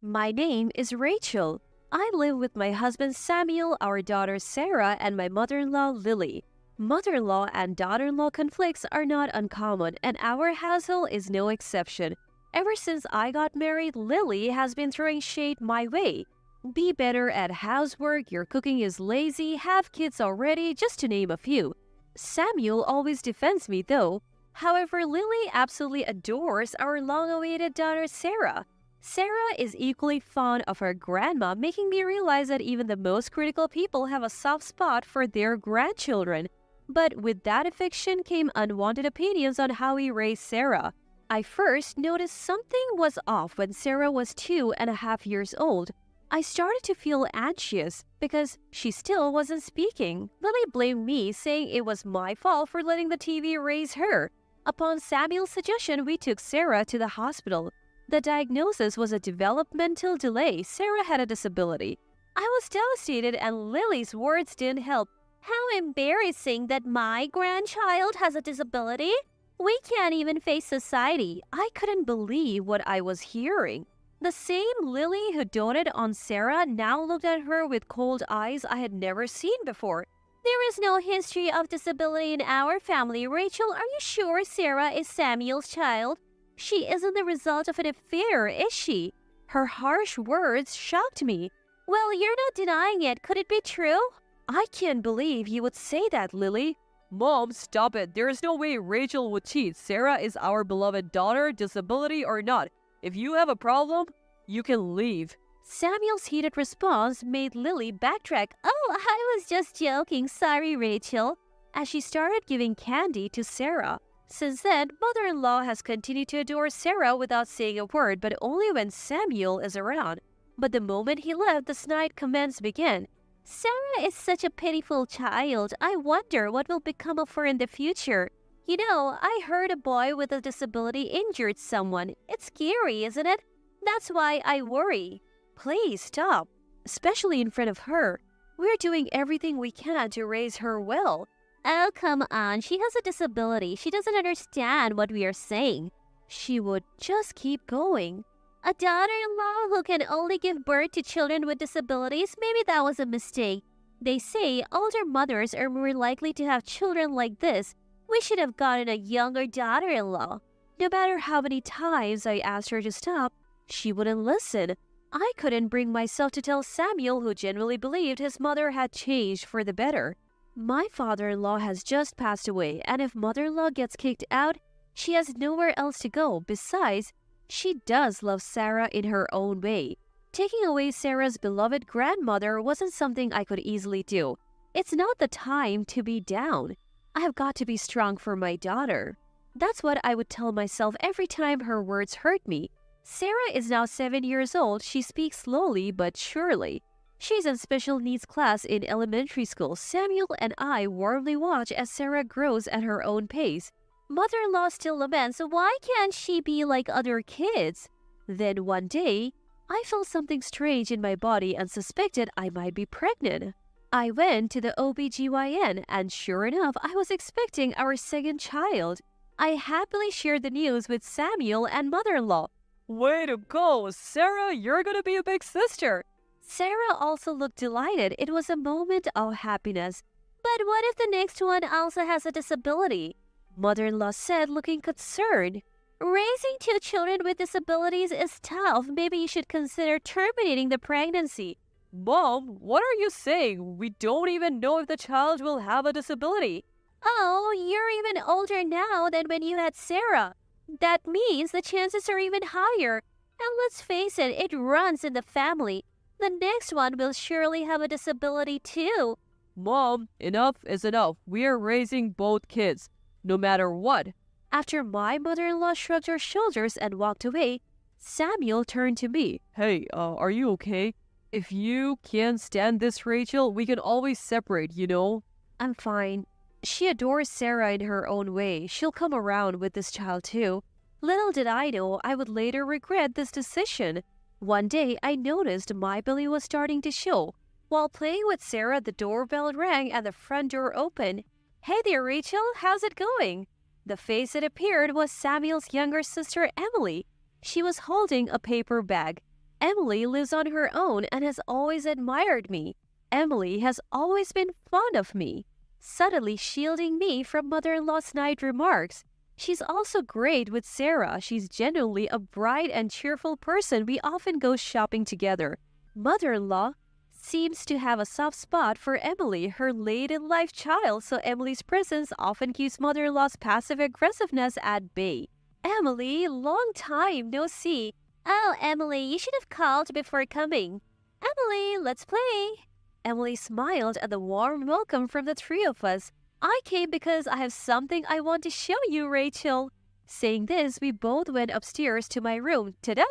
My name is Rachel. I live with my husband Samuel, our daughter Sarah, and my mother-in-law Lily. Mother-in-law and daughter-in-law conflicts are not uncommon, and our household is no exception. Ever since I got married, Lily has been throwing shade my way. Be better at housework, your cooking is lazy, have kids already, just to name a few. Samuel always defends me though. However, Lily absolutely adores our long-awaited daughter Sarah. Sarah is equally fond of her grandma, making me realize that even the most critical people have a soft spot for their grandchildren. But with that affection came unwanted opinions on how we raised Sarah. I first noticed something was off when Sarah was 2.5 years old. I started to feel anxious because she still wasn't speaking. Lily blamed me, saying it was my fault for letting the TV raise her. Upon Samuel's suggestion, we took Sarah to the hospital. The diagnosis was a developmental delay. Sarah had a disability. I was devastated, and Lily's words didn't help. "How embarrassing that my grandchild has a disability. We can't even face society." I couldn't believe what I was hearing. The same Lily who doted on Sarah now looked at her with cold eyes I had never seen before. "There is no history of disability in our family. Rachel, are you sure Sarah is Samuel's child? She isn't the result of an affair, is she?" Her harsh words shocked me. "Well, you're not denying it. Could it be true?" "I can't believe you would say that, Lily." "Mom, stop it. There is no way Rachel would cheat. Sarah is our beloved daughter, disability or not. If you have a problem, you can leave." Samuel's heated response made Lily backtrack. "Oh, I was just joking. Sorry, Rachel." As she started giving candy to Sarah, Since then, mother-in-law has continued to adore Sarah without saying a word, but only when Samuel is around. But the moment he left, the snide comments began. Sarah is such a pitiful child. I wonder what will become of her in the future. You know, I heard a boy with a disability injured someone. It's scary, isn't it? That's why I worry. Please stop, especially in front of her. We're doing everything we can to raise her well. Oh, come on. She has a disability. She doesn't understand what we are saying. She would just keep going. A daughter-in-law who can only give birth to children with disabilities, maybe that was a mistake. They say older mothers are more likely to have children like this. We should have gotten a younger daughter-in-law. No matter how many times I asked her to stop, she wouldn't listen. I couldn't bring myself to tell Samuel, who genuinely believed his mother had changed for the better. My father-in-law has just passed away, and if mother-in-law gets kicked out, she has nowhere else to go. Besides, she does love Sarah in her own way. Taking away Sarah's beloved grandmother wasn't something I could easily do. It's not the time to be down. I have got to be strong for my daughter. That's what I would tell myself every time her words hurt me. Sarah is now 7 years old. She speaks slowly but surely. She's in special needs class in elementary school. Samuel and I warmly watch as Sarah grows at her own pace. Mother-in-law still laments, why can't she be like other kids? Then one day, I felt something strange in my body and suspected I might be pregnant. I went to the OBGYN and sure enough, I was expecting our second child. I happily shared the news with Samuel and mother-in-law. Way to go, Sarah, you're gonna be a big sister. Sarah also looked delighted. It was a moment of happiness. But what if the next one also has a disability? Mother-in-law said, looking concerned. Raising 2 children with disabilities is tough. Maybe you should consider terminating the pregnancy. Mom, what are you saying? We don't even know if the child will have a disability. Oh, you're even older now than when you had Sarah. That means the chances are even higher. And let's face it, it runs in the family. The next one will surely have a disability too. Mom, enough is enough. We are raising both kids, no matter what. After my mother-in-law shrugged her shoulders and walked away, Samuel turned to me. Hey, are you okay? If you can't stand this, Rachel, we can always separate, you know? I'm fine. She adores Sarah in her own way. She'll come around with this child too. Little did I know I would later regret this decision. One day, I noticed my belly was starting to show. While playing with Sarah, the doorbell rang and the front door opened. Hey there, Rachel. How's it going? The face that appeared was Samuel's younger sister, Emily. She was holding a paper bag. Emily lives on her own and has always admired me. Emily has always been fond of me, subtly shielding me from mother-in-law's snide remarks. She's also great with Sarah. She's genuinely a bright and cheerful person. We often go shopping together. Mother-in-law seems to have a soft spot for Emily, her late-in-life child, so Emily's presence often keeps mother-in-law's passive aggressiveness at bay. Emily, long time no see. Oh, Emily, you should have called before coming. Emily, let's play. Emily smiled at the warm welcome from the three of us. I came because I have something I want to show you, Rachel. Saying this, we both went upstairs to my room. Ta-da!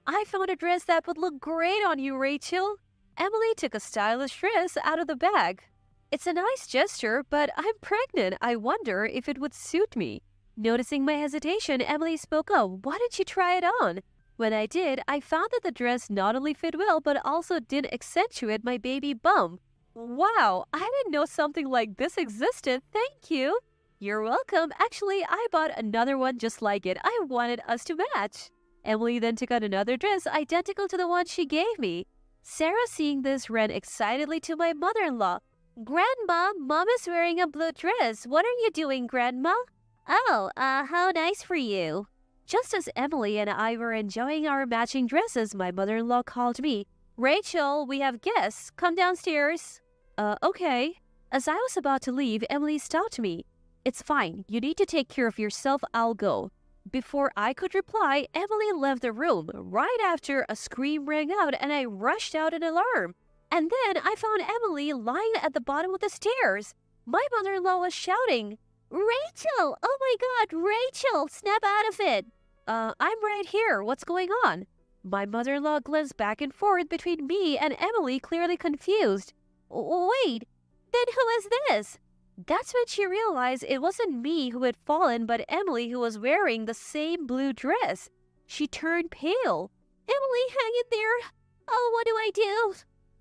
I found a dress that would look great on you, Rachel. Emily took a stylish dress out of the bag. It's a nice gesture, but I'm pregnant. I wonder if it would suit me. Noticing my hesitation, Emily spoke up. Why don't you try it on? When I did, I found that the dress not only fit well, but also did accentuate my baby bump. Wow, I didn't know something like this existed. Thank you. You're welcome. Actually, I bought another one just like it. I wanted us to match. Emily then took out another dress identical to the one she gave me. Sarah, seeing this, ran excitedly to my mother-in-law. Grandma, Mom is wearing a blue dress. What are you doing, Grandma? Oh, how nice for you. Just as Emily and I were enjoying our matching dresses, my mother-in-law called me. Rachel, we have guests. Come downstairs. Okay. As I was about to leave, Emily stopped me. It's fine. You need to take care of yourself. I'll go. Before I could reply, Emily left the room. Right after, a scream rang out and I rushed out in alarm. And then I found Emily lying at the bottom of the stairs. My mother-in-law was shouting, Rachel! Oh my god, Rachel! Snap out of it! I'm right here. What's going on? My mother-in-law glanced back and forth between me and Emily, clearly confused. Wait, then who is this? That's when she realized it wasn't me who had fallen, but Emily who was wearing the same blue dress. She turned pale. Emily, hang in there. Oh, what do I do?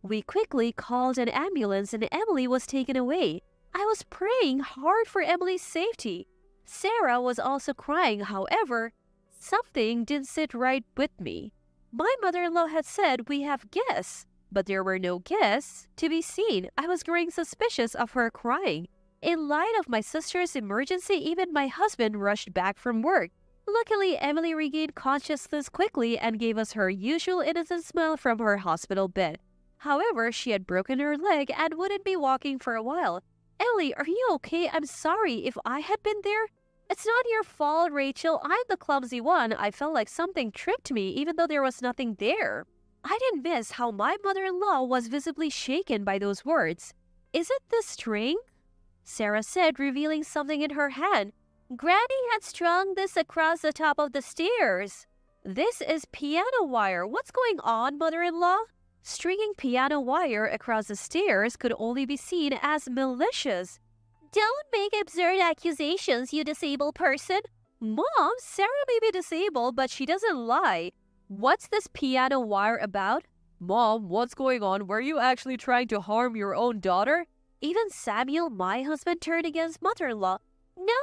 We quickly called an ambulance and Emily was taken away. I was praying hard for Emily's safety. Sarah was also crying, however, something didn't sit right with me. My mother-in-law had said we have guests, but there were no guests to be seen. I was growing suspicious of her crying. In light of my sister's emergency, even my husband rushed back from work. Luckily, Emily regained consciousness quickly and gave us her usual innocent smile from her hospital bed. However, she had broken her leg and wouldn't be walking for a while. Emily, are you okay? I'm sorry if I had been there. It's not your fault, Rachel. I'm the clumsy one. I felt like something tripped me, even though there was nothing there. I didn't miss how my mother-in-law was visibly shaken by those words. Is it the string? Sarah said, revealing something in her hand. Granny had strung this across the top of the stairs. This is piano wire. What's going on, mother-in-law? Stringing piano wire across the stairs could only be seen as malicious. Don't make absurd accusations, you disabled person. Mom, Sarah may be disabled, but she doesn't lie. What's this piano wire about? Mom, what's going on? Were you actually trying to harm your own daughter? Even Samuel, my husband, turned against mother-in-law. No,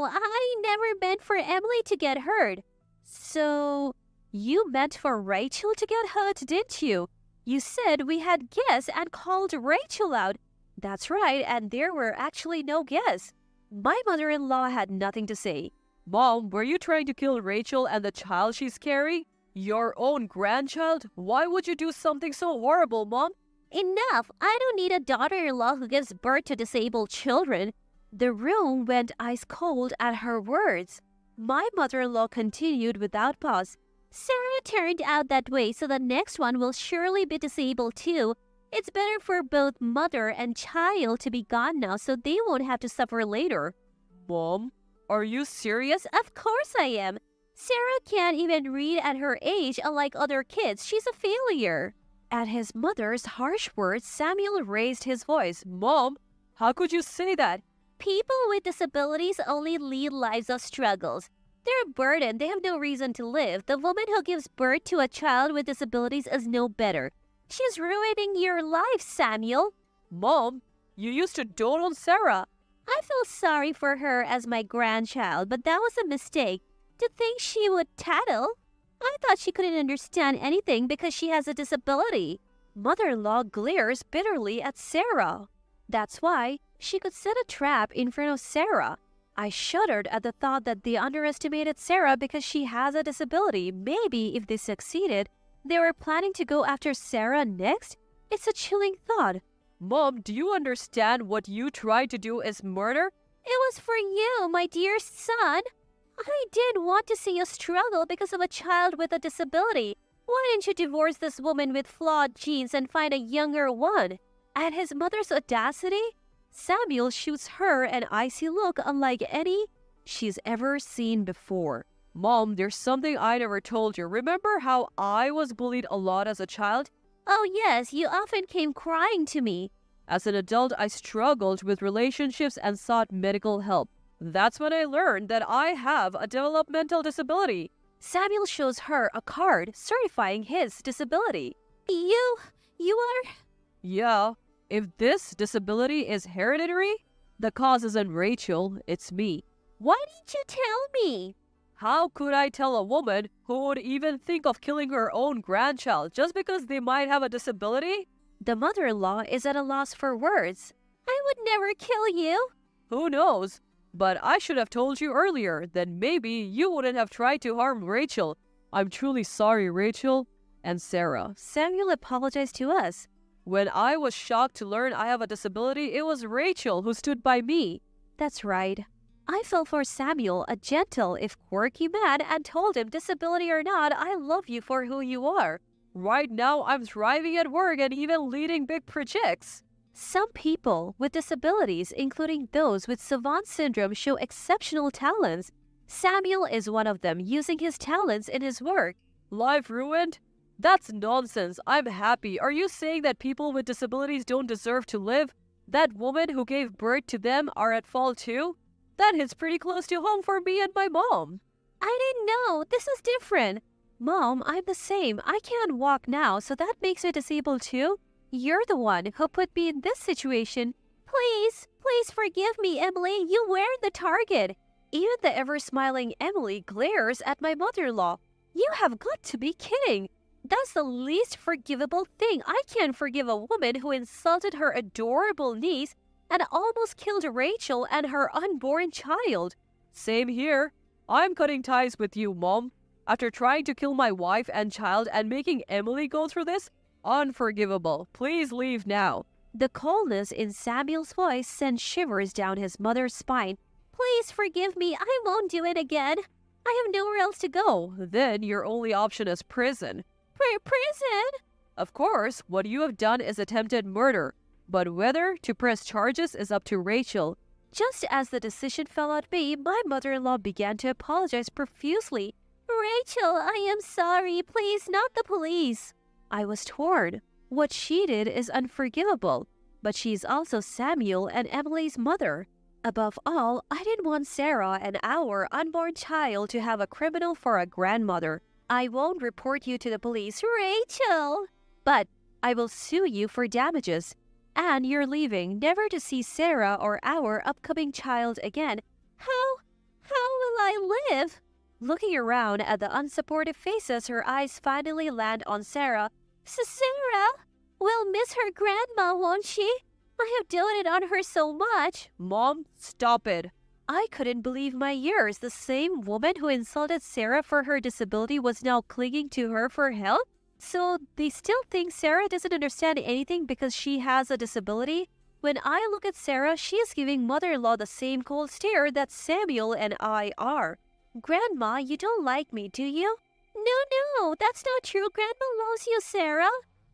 I never meant for Emily to get hurt. So, you meant for Rachel to get hurt, didn't you? You said we had guests and called Rachel out. That's right, and there were actually no guests. My mother-in-law had nothing to say. Mom, were you trying to kill Rachel and the child she's carrying? Your own grandchild? Why would you do something so horrible, Mom? Enough! I don't need a daughter-in-law who gives birth to disabled children. The room went ice-cold at her words. My mother-in-law continued without pause. Sarah turned out that way, so the next one will surely be disabled too. It's better for both mother and child to be gone now so they won't have to suffer later. Mom, are you serious? Of course I am. Sarah can't even read at her age, unlike other kids. She's a failure. At his mother's harsh words, Samuel raised his voice. Mom, how could you say that? People with disabilities only lead lives of struggles. They're a burden. They have no reason to live. The woman who gives birth to a child with disabilities is no better. She's ruining your life, Samuel. Mom, you used to dote on Sarah. I feel sorry for her as my grandchild, but that was a mistake. To think she would tattle? I thought she couldn't understand anything because she has a disability. Mother-in-law glares bitterly at Sarah. That's why she could set a trap in front of Sarah. I shuddered at the thought that they underestimated Sarah because she has a disability. Maybe if they succeeded, they were planning to go after Sarah next? It's a chilling thought. Mom, do you understand what you tried to do is murder? It was for you, my dear son. I did want to see you struggle because of a child with a disability. Why didn't you divorce this woman with flawed genes and find a younger one? At his mother's audacity, Samuel shoots her an icy look unlike any she's ever seen before. Mom, there's something I never told you. Remember how I was bullied a lot as a child? Oh yes, you often came crying to me. As an adult, I struggled with relationships and sought medical help. That's when I learned that I have a developmental disability. Samuel shows her a card certifying his disability. You are... Yeah, if this disability is hereditary, the cause isn't Rachel, it's me. Why didn't you tell me? How could I tell a woman who would even think of killing her own grandchild just because they might have a disability? The mother-in-law is at a loss for words. I would never kill you. Who knows? But I should have told you earlier, then maybe you wouldn't have tried to harm Rachel. I'm truly sorry, Rachel and Sarah. Samuel apologized to us. When I was shocked to learn I have a disability, it was Rachel who stood by me. That's right. I fell for Samuel, a gentle, if quirky man, and told him, disability or not, I love you for who you are. Right now, I'm thriving at work and even leading big projects. Some people with disabilities, including those with Savant syndrome, show exceptional talents. Samuel is one of them, using his talents in his work. Life ruined? That's nonsense. I'm happy. Are you saying that people with disabilities don't deserve to live? That woman who gave birth to them are at fault too? That hits pretty close to home for me and my mom. I didn't know. This is different. Mom, I'm the same. I can't walk now, so that makes me disabled too. You're the one who put me in this situation. Please forgive me, Emily. You were the target. Even the ever-smiling Emily glares at my mother-in-law. You have got to be kidding. That's the least forgivable thing. I can't forgive a woman who insulted her adorable niece and almost killed Rachel and her unborn child. Same here. I'm cutting ties with you, Mom. After trying to kill my wife and child and making Emily go through this, unforgivable. Please leave now. The coldness in Samuel's voice sent shivers down his mother's spine. Please forgive me. I won't do it again. I have nowhere else to go. Then your only option is prison. Prison? Of course, what you have done is attempted murder. But whether to press charges is up to Rachel. Just as the decision fell on me, my mother-in-law began to apologize profusely. Rachel, I am sorry. Please, not the police. I was torn. What she did is unforgivable, but she's also Samuel and Emily's mother. Above all, I didn't want Sarah and our unborn child to have a criminal for a grandmother. I won't report you to the police, Rachel. But I will sue you for damages. And you're leaving, never to see Sarah or our upcoming child again. How will I live? Looking around at the unsupportive faces, her eyes finally land on Sarah. Sarah will miss her grandma, won't she? I have doted on her so much. Mom, stop it. I couldn't believe my ears. The same woman who insulted Sarah for her disability was now clinging to her for help? So they still think Sarah doesn't understand anything because she has a disability? When I look at Sarah, she is giving mother-in-law the same cold stare that Samuel and I are. Grandma, you don't like me, do you? No, that's not true. Grandma loves you, Sarah.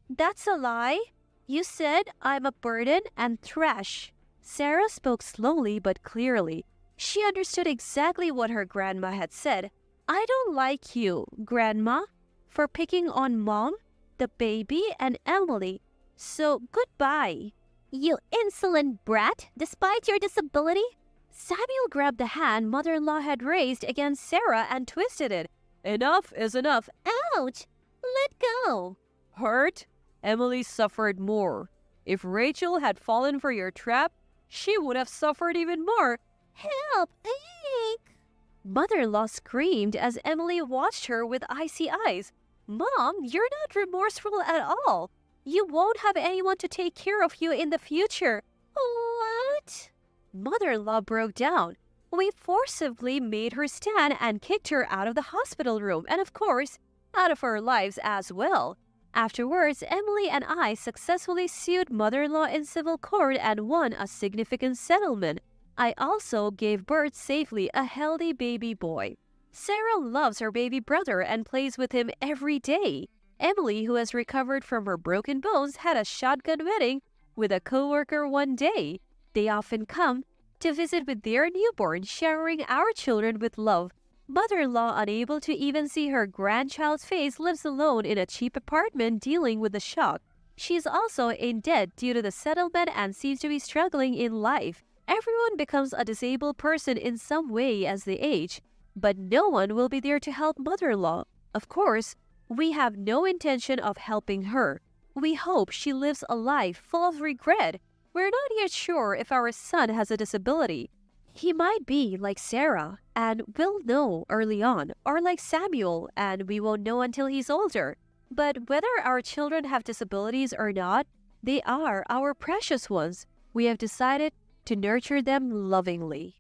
That's a lie. You said I'm a burden and trash. Sarah spoke slowly but clearly. She understood exactly what her grandma had said. I don't like you, Grandma, for picking on Mom, the baby, and Emily. So goodbye. You insolent brat, despite your disability. Samuel grabbed the hand mother-in-law had raised against Sarah and twisted it. Enough is enough. Ouch! Let go. Hurt? Emily suffered more. If Rachel had fallen for your trap, she would have suffered even more. Help! Ache! Mother-in-law screamed as Emily watched her with icy eyes. Mom, you're not remorseful at all. You won't have anyone to take care of you in the future. What? Mother-in-law broke down. We forcibly made her stand and kicked her out of the hospital room and, of course, out of our lives as well. Afterwards, Emily and I successfully sued mother-in-law in civil court and won a significant settlement. I also gave birth safely a healthy baby boy. Sarah loves her baby brother and plays with him every day. Emily, who has recovered from her broken bones, had a shotgun wedding with a coworker one day. They often come to visit with their newborn, showering our children with love. Mother-in-law, unable to even see her grandchild's face, lives alone in a cheap apartment dealing with the shock. She is also in debt due to the settlement and seems to be struggling in life. Everyone becomes a disabled person in some way as they age, but no one will be there to help mother-in-law. Of course, we have no intention of helping her. We hope she lives a life full of regret. We're not yet sure if our son has a disability. He might be like Sarah, and we'll know early on, or like Samuel, and we won't know until he's older. But whether our children have disabilities or not, they are our precious ones. We have decided to nurture them lovingly.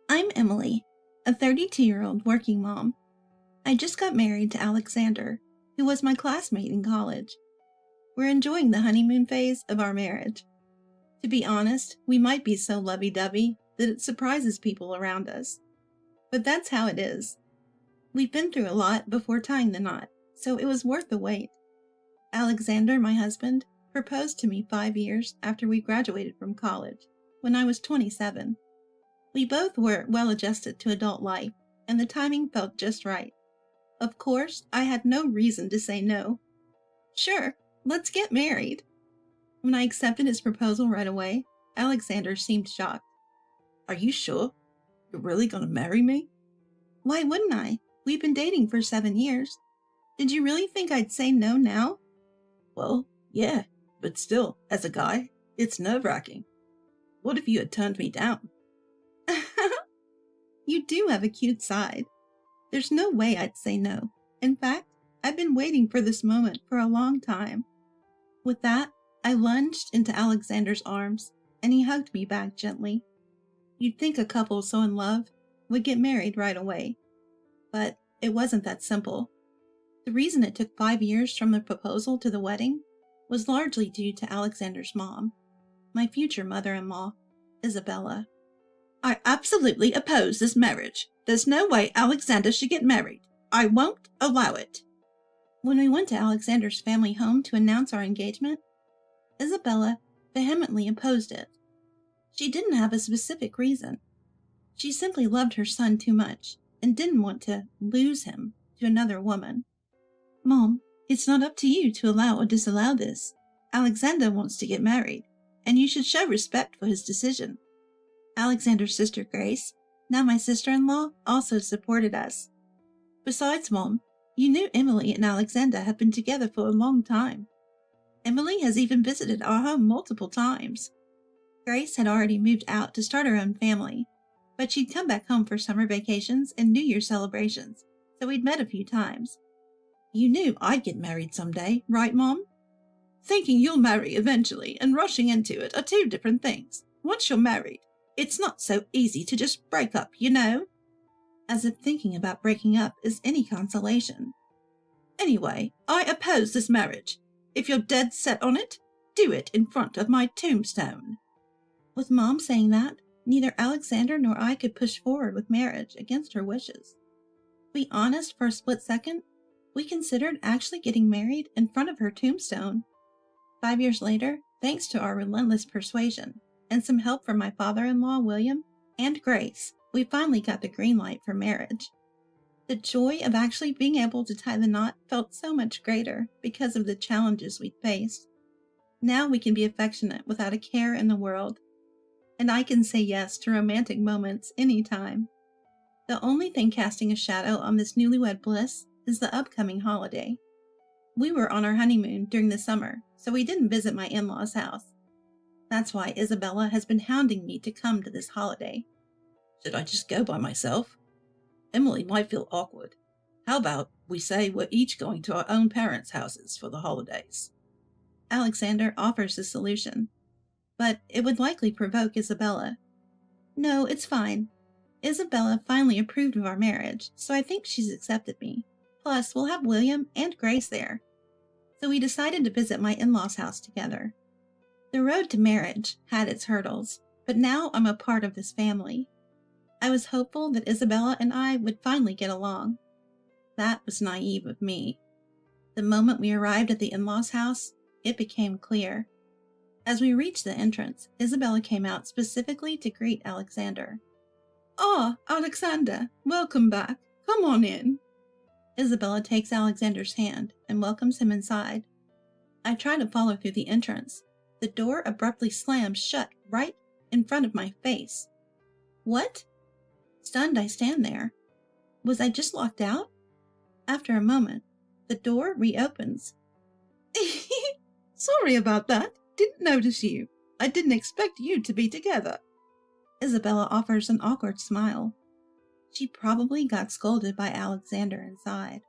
I'm Emily, a 32-year-old working mom. I just got married to Alexander, who was my classmate in college. We're enjoying the honeymoon phase of our marriage. To be honest, we might be so lovey-dovey that it surprises people around us. But that's how it is. We've been through a lot before tying the knot, so it was worth the wait. Alexander, my husband, proposed to me 5 years after we graduated from college, when I was 27. We both were well adjusted to adult life, and the timing felt just right. Of course, I had no reason to say no. Sure, let's get married. When I accepted his proposal right away, Alexander seemed shocked. Are you sure? You're really going to marry me? Why wouldn't I? We've been dating for 7 years. Did you really think I'd say no now? Well, yeah, but still, as a guy, it's nerve-wracking. What if you had turned me down? You do have a cute side. There's no way I'd say no. In fact, I've been waiting for this moment for a long time. With that, I lunged into Alexander's arms, and he hugged me back gently. You'd think a couple so in love would get married right away. But it wasn't that simple. The reason it took 5 years from the proposal to the wedding was largely due to Alexander's mom, my future mother-in-law, Isabella. I absolutely oppose this marriage. There's no way Alexander should get married. I won't allow it. When we went to Alexander's family home to announce our engagement, Isabella vehemently opposed it. She didn't have a specific reason. She simply loved her son too much and didn't want to lose him to another woman. Mom, it's not up to you to allow or disallow this. Alexander wants to get married, and you should show respect for his decision. Alexander's sister Grace, now my sister-in-law, also supported us. Besides, Mom, you knew Emily and Alexander have been together for a long time. Emily has even visited our home multiple times. Grace had already moved out to start her own family, but she'd come back home for summer vacations and New Year celebrations, so we'd met a few times. You knew I'd get married someday, right, Mom? Thinking you'll marry eventually and rushing into it are two different things. Once you're married, it's not so easy to just break up, you know? As if thinking about breaking up is any consolation. Anyway, I oppose this marriage. If you're dead set on it, do it in front of my tombstone. With Mom saying that, neither Alexander nor I could push forward with marriage against her wishes. To be honest, for a split second, we considered actually getting married in front of her tombstone. 5 years later, thanks to our relentless persuasion and some help from my father-in-law, William, and Grace, we finally got the green light for marriage. The joy of actually being able to tie the knot felt so much greater because of the challenges we'd faced. Now we can be affectionate without a care in the world, and I can say yes to romantic moments anytime. The only thing casting a shadow on this newlywed bliss is the upcoming holiday. We were on our honeymoon during the summer, so we didn't visit my in-laws' house. That's why Isabella has been hounding me to come to this holiday. Should I just go by myself? Emily might feel awkward. How about we say we're each going to our own parents' houses for the holidays? Alexander offers a solution, but it would likely provoke Isabella. No, it's fine. Isabella finally approved of our marriage, so I think she's accepted me. Plus, we'll have William and Grace there. So we decided to visit my in-laws' house together. The road to marriage had its hurdles, but now I'm a part of this family. I was hopeful that Isabella and I would finally get along. That was naive of me. The moment we arrived at the in-laws' house, it became clear. As we reached the entrance, Isabella came out specifically to greet Alexander. Ah, Alexander, welcome back. Come on in. Isabella takes Alexander's hand and welcomes him inside. I try to follow through the entrance. The door abruptly slams shut right in front of my face. What? Stunned, I stand there. Was I just locked out? After a moment, the door reopens. Sorry about that. Didn't notice you. I didn't expect you to be together. Isabella offers an awkward smile. She probably got scolded by Alexander inside.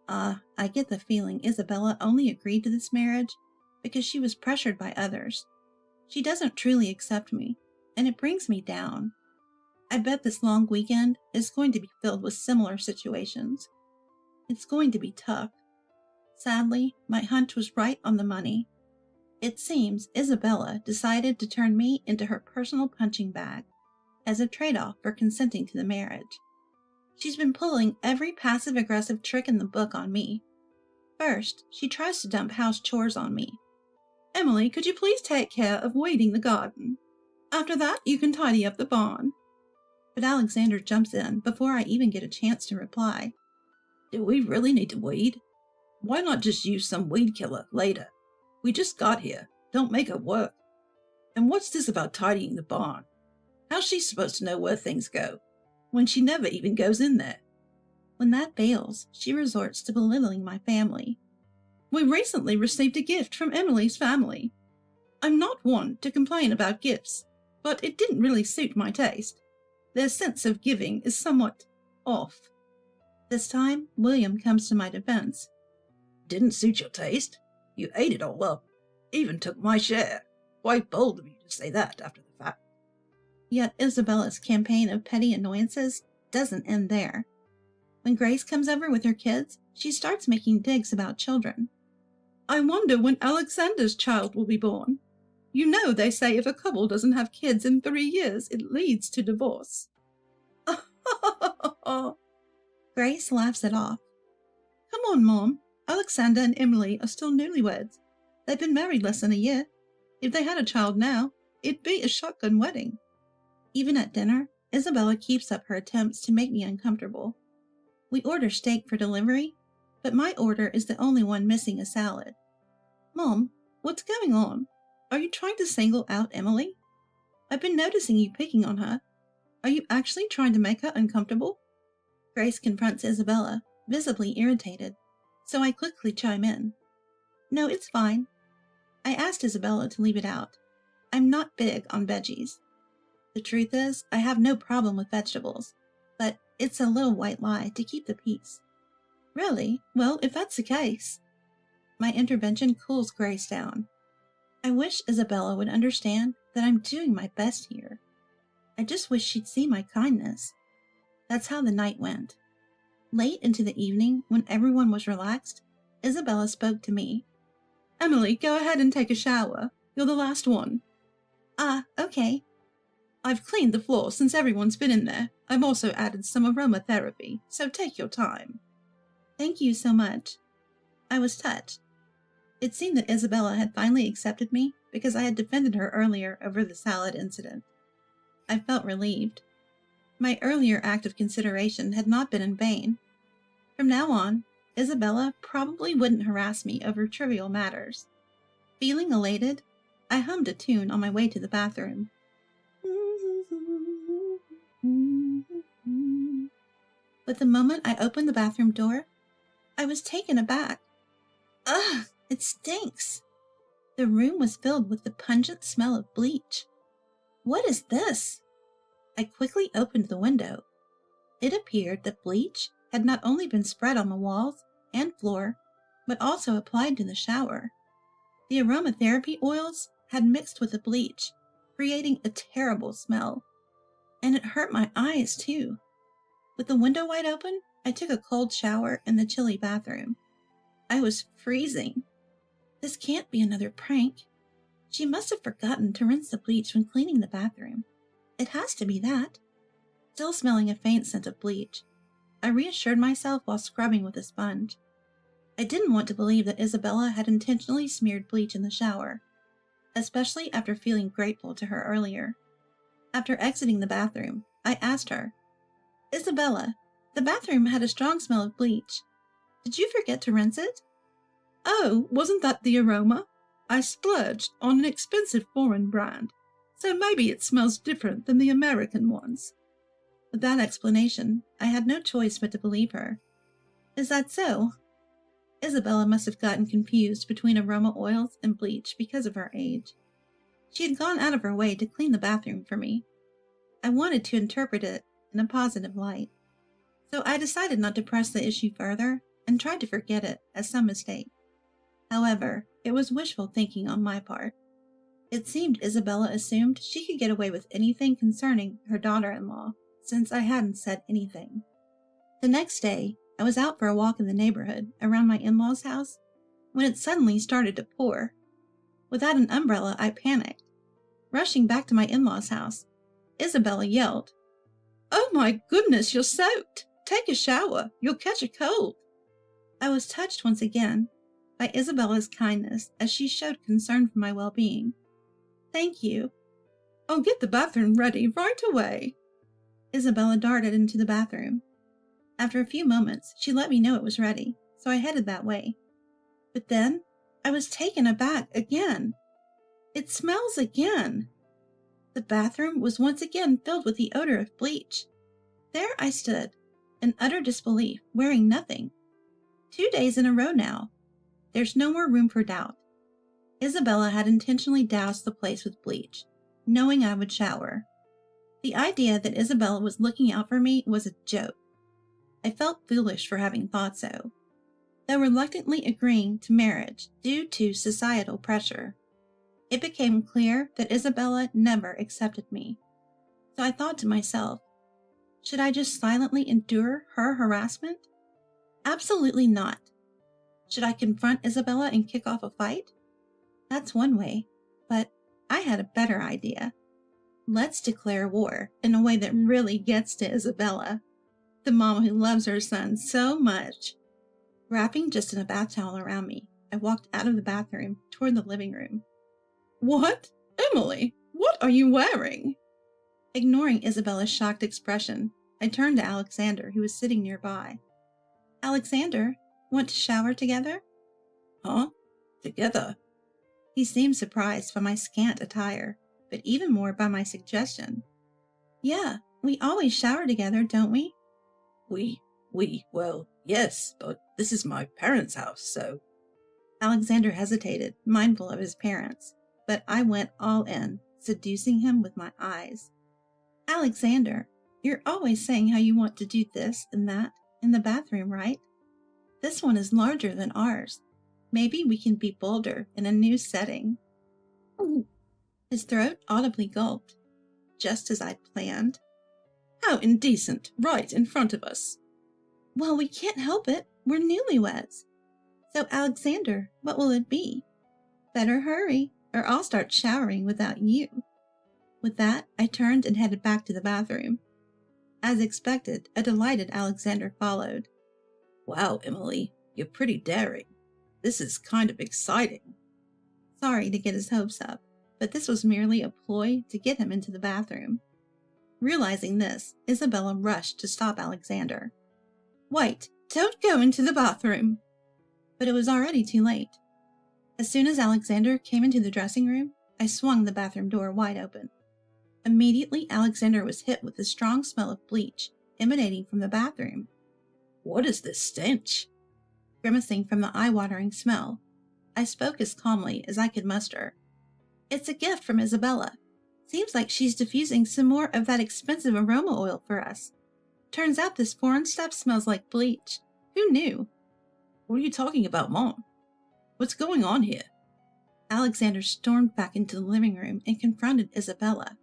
I get the feeling Isabella only agreed to this marriage because she was pressured by others. She doesn't truly accept me, and it brings me down. I bet this long weekend is going to be filled with similar situations. It's going to be tough. Sadly, my hunch was right on the money. It seems Isabella decided to turn me into her personal punching bag as a trade-off for consenting to the marriage. She's been pulling every passive-aggressive trick in the book on me. First, she tries to dump house chores on me. Emily, could you please take care of weeding the garden? After that, you can tidy up the barn. But Alexander jumps in before I even get a chance to reply. Do we really need to weed? Why not just use some weed killer later? We just got here. Don't make her work. And what's this about tidying the barn? How's she supposed to know where things go when she never even goes in there? When that fails, she resorts to belittling my family. We recently received a gift from Emily's family. I'm not one to complain about gifts, but it didn't really suit my taste. Their sense of giving is somewhat off. This time, William comes to my defense. Didn't suit your taste? You ate it all up. Even took my share. Quite bold of you to say that after the fact. Yet Isabella's campaign of petty annoyances doesn't end there. When Grace comes over with her kids, she starts making digs about children. I wonder when Alexander's child will be born. You know they say if a couple doesn't have kids in 3 years, it leads to divorce. Grace laughs it off. Come on, Mom. Alexander and Emily are still newlyweds. They've been married less than a year. If they had a child now, it'd be a shotgun wedding. Even at dinner, Isabella keeps up her attempts to make me uncomfortable. We order steak for delivery, but my order is the only one missing a salad. Mom, what's going on? Are you trying to single out Emily? I've been noticing you picking on her. Are you actually trying to make her uncomfortable? Grace confronts Isabella, visibly irritated, so I quickly chime in. No, it's fine. I asked Isabella to leave it out. I'm not big on veggies. The truth is, I have no problem with vegetables, but it's a little white lie to keep the peace. Really? Well, if that's the case. My intervention cools Grace down. I wish Isabella would understand that I'm doing my best here. I just wish she'd see my kindness. That's how the night went. Late into the evening, when everyone was relaxed, Isabella spoke to me. Emily, go ahead and take a shower. You're the last one. Ah, okay. I've cleaned the floor since everyone's been in there. I've also added some aromatherapy, so take your time. Thank you so much. I was touched. It seemed that Isabella had finally accepted me because I had defended her earlier over the salad incident. I felt relieved. My earlier act of consideration had not been in vain. From now on, Isabella probably wouldn't harass me over trivial matters. Feeling elated, I hummed a tune on my way to the bathroom. But the moment I opened the bathroom door, I was taken aback. Ugh, it stinks. The room was filled with the pungent smell of bleach. What is this? I quickly opened the window. It appeared that bleach had not only been spread on the walls and floor, but also applied to the shower. The aromatherapy oils had mixed with the bleach, creating a terrible smell. And it hurt my eyes, too. With the window wide open, I took a cold shower in the chilly bathroom. I was freezing. This can't be another prank. She must have forgotten to rinse the bleach when cleaning the bathroom. It has to be that. Still smelling a faint scent of bleach, I reassured myself while scrubbing with a sponge. I didn't want to believe that Isabella had intentionally smeared bleach in the shower, especially after feeling grateful to her earlier. After exiting the bathroom, I asked her, Isabella, the bathroom had a strong smell of bleach. Did you forget to rinse it? Oh, wasn't that the aroma? I splurged on an expensive foreign brand, so maybe it smells different than the American ones. With that explanation, I had no choice but to believe her. Is that so? Isabella must have gotten confused between aroma oils and bleach because of her age. She had gone out of her way to clean the bathroom for me. I wanted to interpret it in a positive light, so I decided not to press the issue further and tried to forget it as some mistake. However, it was wishful thinking on my part. It seemed Isabella assumed she could get away with anything concerning her daughter-in-law, since I hadn't said anything. The next day, I was out for a walk in the neighborhood around my in-laws' house when it suddenly started to pour. Without an umbrella, I panicked. Rushing back to my in-laws' house, Isabella yelled, "Oh my goodness, you're soaked! Take a shower, you'll catch a cold." I was touched once again by Isabella's kindness as she showed concern for my well-being. "Thank you." "I'll get the bathroom ready right away." Isabella darted into the bathroom. After a few moments, she let me know it was ready, so I headed that way. But then, I was taken aback again. It smells again. The bathroom was once again filled with the odor of bleach. There I stood, in utter disbelief, wearing nothing. 2 days in a row now. There's no more room for doubt. Isabella had intentionally doused the place with bleach, knowing I would shower. The idea that Isabella was looking out for me was a joke. I felt foolish for having thought so, though reluctantly agreeing to marriage due to societal pressure. It became clear that Isabella never accepted me. So I thought to myself, should I just silently endure her harassment? Absolutely not. Should I confront Isabella and kick off a fight? That's one way, but I had a better idea. Let's declare war in a way that really gets to Isabella, the mama who loves her son so much. Wrapping just in a bath towel around me, I walked out of the bathroom toward the living room. "What? Emily, what are you wearing?" Ignoring Isabella's shocked expression, I turned to Alexander, who was sitting nearby. "Alexander, want to shower together?" "Huh? Together?" He seemed surprised by my scant attire, but even more by my suggestion. "Yeah, we always shower together, don't we?" Well, yes, but this is my parents' house, so." Alexander hesitated, mindful of his parents, but I went all in, seducing him with my eyes. "Alexander, you're always saying how you want to do this and that in the bathroom, right? This one is larger than ours. Maybe we can be bolder in a new setting." Ooh. His throat audibly gulped, just as I'd planned. "How indecent, right in front of us." "Well, we can't help it. We're newlyweds. So, Alexander, what will it be? Better hurry, or I'll start showering without you." With that, I turned and headed back to the bathroom. As expected, a delighted Alexander followed. "Wow, Emily, you're pretty daring. This is kind of exciting." Sorry to get his hopes up, but this was merely a ploy to get him into the bathroom. Realizing this, Isabella rushed to stop Alexander. "Wait, don't go into the bathroom." But it was already too late. As soon as Alexander came into the dressing room, I swung the bathroom door wide open. Immediately, Alexander was hit with the strong smell of bleach emanating from the bathroom. "What is this stench?" Grimacing from the eye-watering smell, I spoke as calmly as I could muster. "It's a gift from Isabella. Seems like she's diffusing some more of that expensive aroma oil for us. Turns out this foreign stuff smells like bleach. Who knew?" "What are you talking about, Mom? What's going on here?" Alexander stormed back into the living room and confronted Isabella.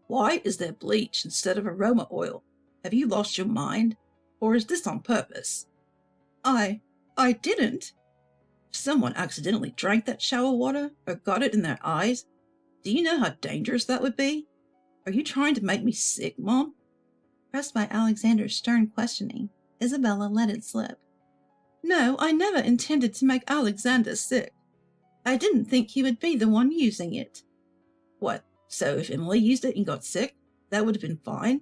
"Why is there bleach instead of aroma oil? Have you lost your mind? Or is this on purpose?" I didn't." If someone accidentally drank that shower water or got it in their eyes, do you know how dangerous that would be? Are you trying to make me sick, Mom?" Pressed by Alexander's stern questioning, Isabella let it slip. "No, I never intended to make Alexander sick. I didn't think he would be the one using it." "What, so if Emily used it and got sick, that would have been fine?"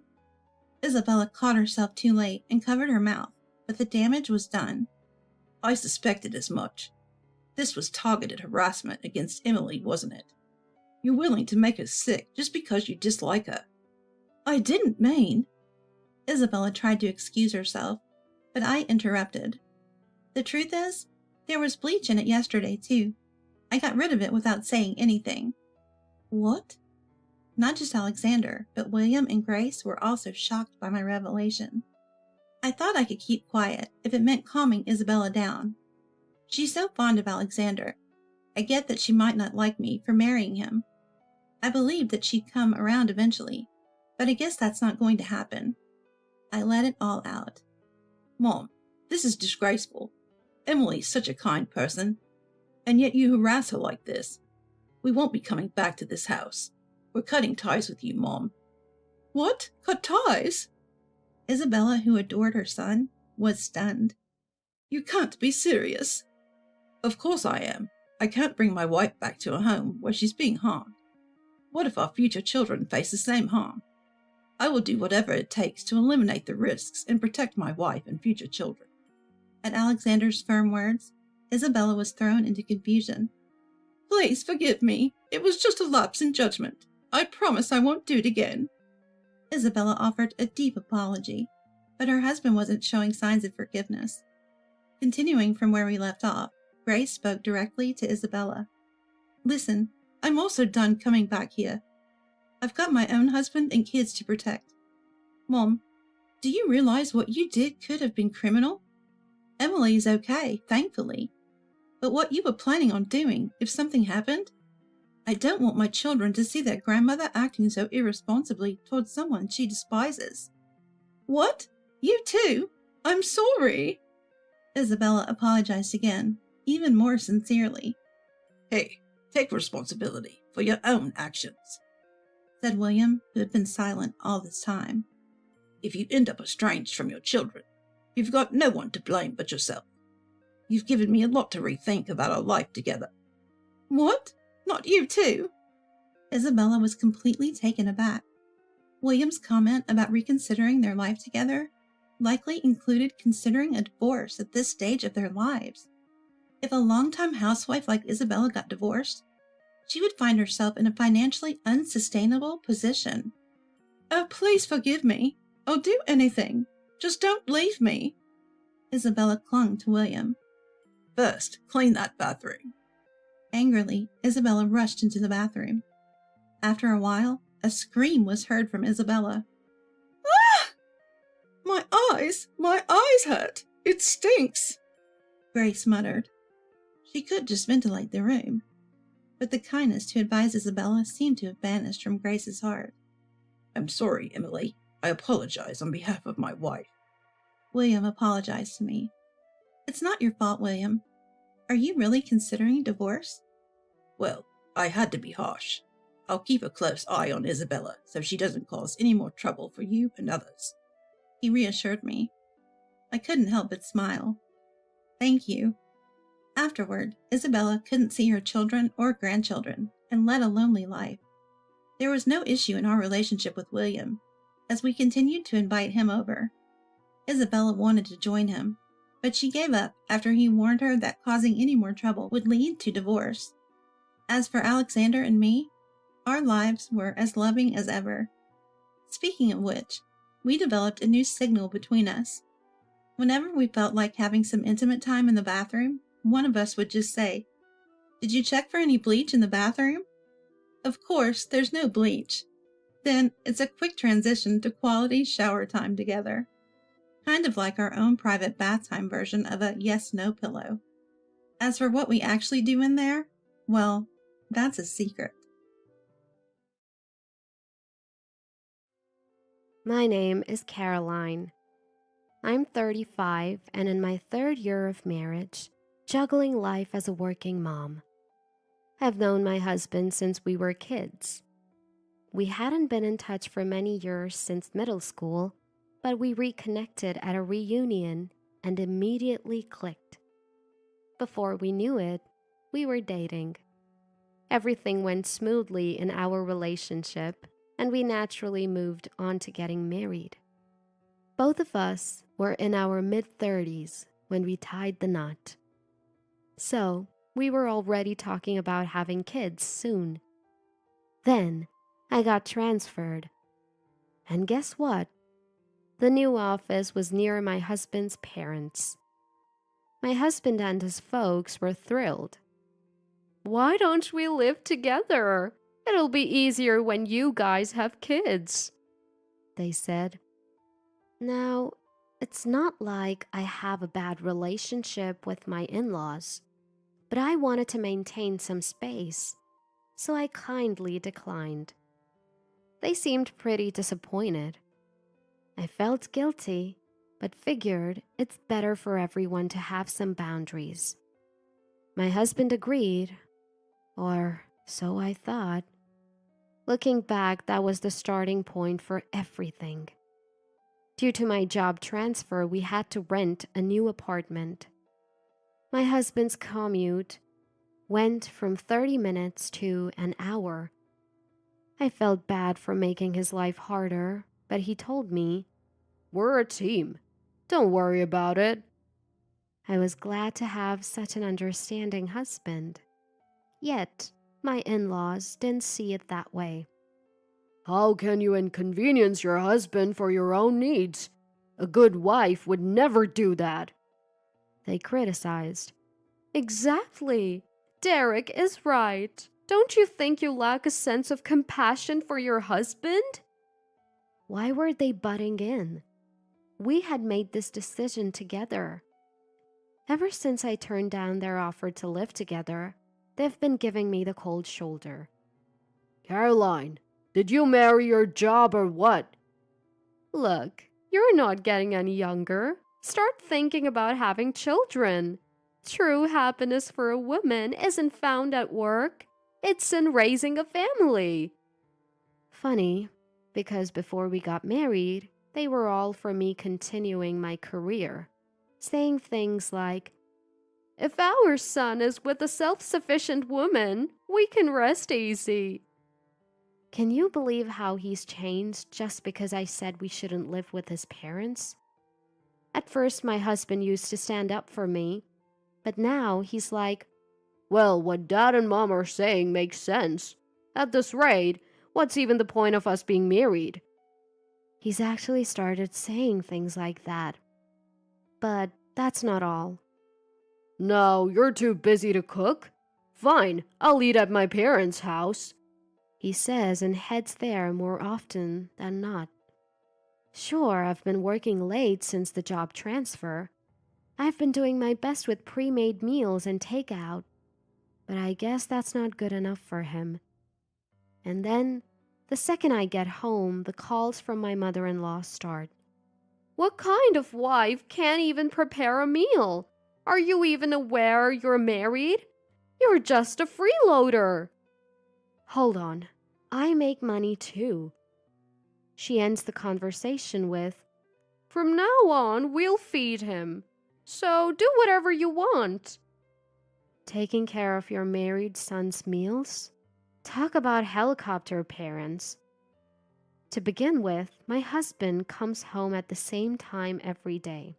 Isabella caught herself too late and covered her mouth, but the damage was done. "I suspected as much. This was targeted harassment against Emily, wasn't it? You're willing to make her sick just because you dislike her." "I didn't mean." Isabella tried to excuse herself, but I interrupted. "The truth is, there was bleach in it yesterday, too. I got rid of it without saying anything." "What?" Not just Alexander, but William and Grace were also shocked by my revelation. I thought I could keep quiet if it meant calming Isabella down. She's so fond of Alexander. I get that she might not like me for marrying him. I believed that she'd come around eventually, but I guess that's not going to happen. I let it all out. "Mom, this is disgraceful. Emily's such a kind person, and yet you harass her like this. We won't be coming back to this house. We're cutting ties with you, Mom." "What? Cut ties?" Isabella, who adored her son, was stunned. You can't be serious. Of course I am. I can't bring my wife back to a home where she's being harmed. What if our future children face the same harm? I will do whatever it takes to eliminate the risks and protect my wife and future children. At Alexander's firm words, Isabella was thrown into confusion. Please forgive me. It was just a lapse in judgment. I promise I won't do it again. Isabella offered a deep apology, but her husband wasn't showing signs of forgiveness. Continuing from where we left off, Grace spoke directly to Isabella. Listen, I'm also done coming back here. I've got my own husband and kids to protect. Mom, do you realize what you did could have been criminal? Emily's okay, thankfully. But what you were planning on doing if something happened? I don't want my children to see their grandmother acting so irresponsibly towards someone she despises. What? You too? I'm sorry. Isabella apologized again, even more sincerely. Hey, take responsibility for your own actions, said William, who had been silent all this time. If you end up estranged from your children, you've got no one to blame but yourself. You've given me a lot to rethink about our life together. What? Not you too? Isabella was completely taken aback. William's comment about reconsidering their life together likely included considering a divorce at this stage of their lives. If a longtime housewife like Isabella got divorced, she would find herself in a financially unsustainable position. Oh, please forgive me. I'll do anything. Just don't leave me. Isabella clung to William. First, clean that bathroom. Angrily, Isabella rushed into the bathroom. After a while, a scream was heard from Isabella. Ah! My eyes hurt. It stinks. Grace muttered. She could just ventilate the room, but the kindness to advise Isabella seemed to have vanished from Grace's heart. I'm sorry, Emily. I apologize on behalf of my wife. William apologized to me. It's not your fault, William. Are you really considering divorce? Well, I had to be harsh. I'll keep a close eye on Isabella so she doesn't cause any more trouble for you and others. He reassured me. I couldn't help but smile. Thank you. Afterward, Isabella couldn't see her children or grandchildren and led a lonely life. There was no issue in our relationship with William, as we continued to invite him over. Isabella wanted to join him, but she gave up after he warned her that causing any more trouble would lead to divorce. As for Alexander and me, our lives were as loving as ever. Speaking of which, we developed a new signal between us. Whenever we felt like having some intimate time in the bathroom, one of us would just say, "Did you check for any bleach in the bathroom?" Of course, there's no bleach. Then it's a quick transition to quality shower time together. Kind of like our own private bath time version of a yes-no pillow. As for what we actually do in there, well, that's a secret. My name is Caroline. I'm 35 and in my third year of marriage, juggling life as a working mom. I've known my husband since we were kids. We hadn't been in touch for many years since middle school, but we reconnected at a reunion and immediately clicked. Before we knew it, we were dating. Everything went smoothly in our relationship, and we naturally moved on to getting married. Both of us were in our mid-30s when we tied the knot. So, we were already talking about having kids soon. Then, I got transferred. And guess what? The new office was near my husband's parents. My husband and his folks were thrilled. "Why don't we live together? It'll be easier when you guys have kids," they said. Now, it's not like I have a bad relationship with my in-laws, but I wanted to maintain some space, so I kindly declined. They seemed pretty disappointed. I felt guilty, but figured it's better for everyone to have some boundaries. My husband agreed, or so I thought. Looking back, that was the starting point for everything. Due to my job transfer, we had to rent a new apartment, My husband's commute went from 30 minutes to an hour. I felt bad for making his life harder, but he told me, We're a team. Don't worry about it. I was glad to have such an understanding husband. Yet, my in-laws didn't see it that way. How can you inconvenience your husband for your own needs? A good wife would never do that. They criticized. Exactly. Derek is right. Don't you think you lack a sense of compassion for your husband? Why were they butting in? We had made this decision together. Ever since I turned down their offer to live together, they've been giving me the cold shoulder. Caroline, did you marry your job or what? Look, you're not getting any younger. Start thinking about having children. True happiness for a woman isn't found at work. It's in raising a family. Funny, because before we got married, they were all for me continuing my career, saying things like, If our son is with a self-sufficient woman, we can rest easy. Can you believe how he's changed just because I said we shouldn't live with his parents? At first, my husband used to stand up for me, but now he's like, Well, what Dad and Mom are saying makes sense. At this rate, what's even the point of us being married? He's actually started saying things like that. But that's not all. No, you're too busy to cook? Fine, I'll eat at my parents' house. He says and heads there more often than not. Sure, I've been working late since the job transfer. I've been doing my best with pre-made meals and takeout. But I guess that's not good enough for him. And then, the second I get home, the calls from my mother-in-law start. What kind of wife can't even prepare a meal? Are you even aware you're married? You're just a freeloader. Hold on, I make money too. She ends the conversation with, From now on, we'll feed him. So do whatever you want. Taking care of your married son's meals? Talk about helicopter parents. To begin with, my husband comes home at the same time every day.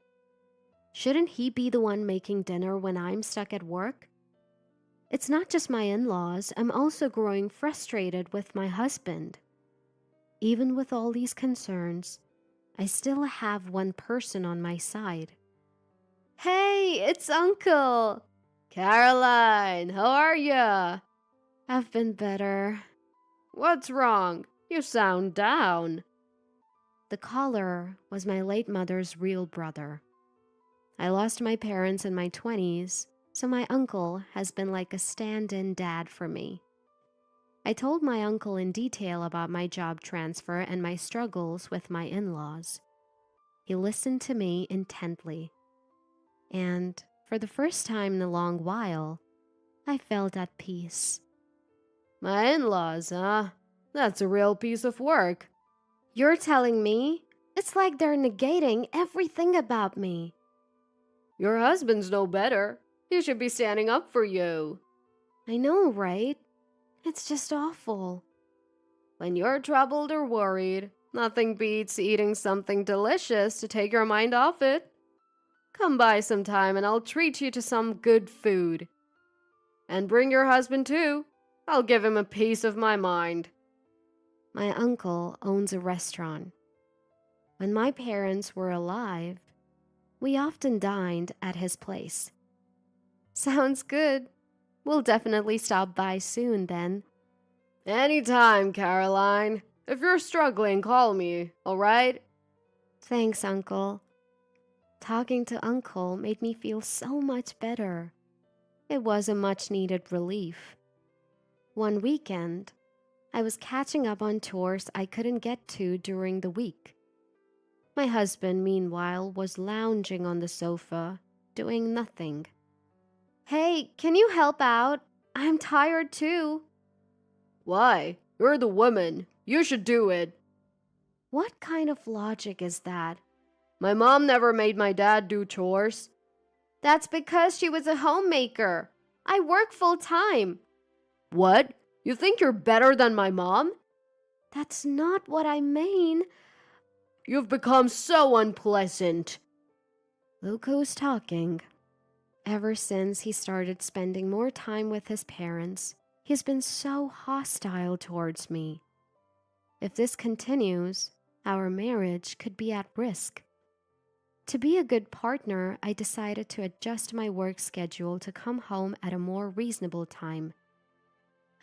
Shouldn't he be the one making dinner when I'm stuck at work? It's not just my in-laws, I'm also growing frustrated with my husband. Even with all these concerns, I still have one person on my side. Hey, it's Uncle. Caroline, how are ya? I've been better. What's wrong? You sound down. The caller was my late mother's real brother. I lost my parents in my 20s, so my uncle has been like a stand-in dad for me. I told my uncle in detail about my job transfer and my struggles with my in-laws. He listened to me intently. And for the first time in a long while, I felt at peace. My in-laws, huh? That's a real piece of work. You're telling me? It's like they're negating everything about me. Your husband's no better. He should be standing up for you. I know, right? It's just awful. When you're troubled or worried, nothing beats eating something delicious to take your mind off it. Come by sometime and I'll treat you to some good food. And bring your husband too. I'll give him a piece of my mind. My uncle owns a restaurant. When my parents were alive, we often dined at his place. Sounds good. We'll definitely stop by soon then. Anytime, Caroline. If you're struggling, call me, all right? Thanks, Uncle. Talking to Uncle made me feel so much better. It was a much-needed relief. One weekend, I was catching up on chores I couldn't get to during the week. My husband, meanwhile, was lounging on the sofa, doing nothing. Hey, can you help out? I'm tired too. Why? You're the woman. You should do it. What kind of logic is that? My mom never made my dad do chores. That's because she was a homemaker. I work full time. What? You think you're better than my mom? That's not what I mean. You've become so unpleasant. Look who's talking. Ever since he started spending more time with his parents, he's been so hostile towards me. If this continues, our marriage could be at risk. To be a good partner, I decided to adjust my work schedule to come home at a more reasonable time.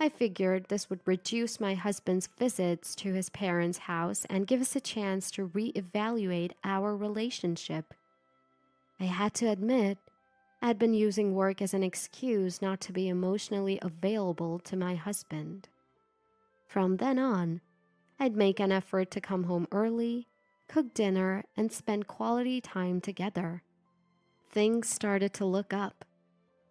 I figured this would reduce my husband's visits to his parents' house and give us a chance to reevaluate our relationship. I had to admit, I'd been using work as an excuse not to be emotionally available to my husband. From then on, I'd make an effort to come home early, cook dinner, and spend quality time together. Things started to look up.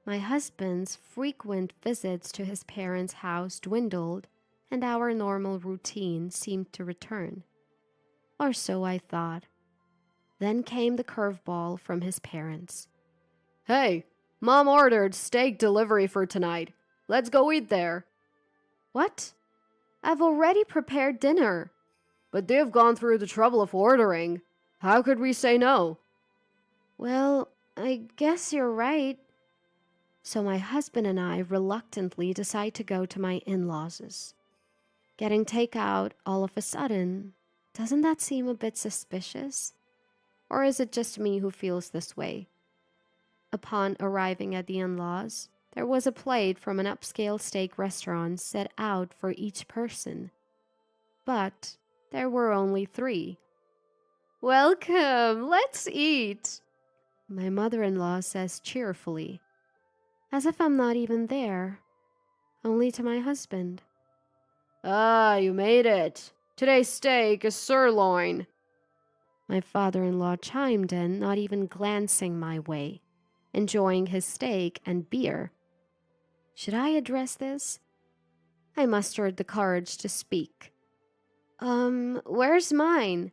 My husband's frequent visits to his parents' house dwindled, and our normal routine seemed to return. Or so I thought. Then came the curveball from his parents. Hey, Mom ordered steak delivery for tonight. Let's go eat there. What? I've already prepared dinner. But they've gone through the trouble of ordering. How could we say no? Well, I guess you're right. So my husband and I reluctantly decide to go to my in-laws'. Getting takeout all of a sudden, doesn't that seem a bit suspicious? Or is it just me who feels this way? Upon arriving at the in-laws, there was a plate from an upscale steak restaurant set out for each person. But there were only 3. Welcome, let's eat. My mother-in-law says cheerfully, as if I'm not even there, only to my husband. Ah, you made it. Today's steak is sirloin. My father-in-law chimed in, not even glancing my way, enjoying his steak and beer. Should I address this? I mustered the courage to speak. Where's mine?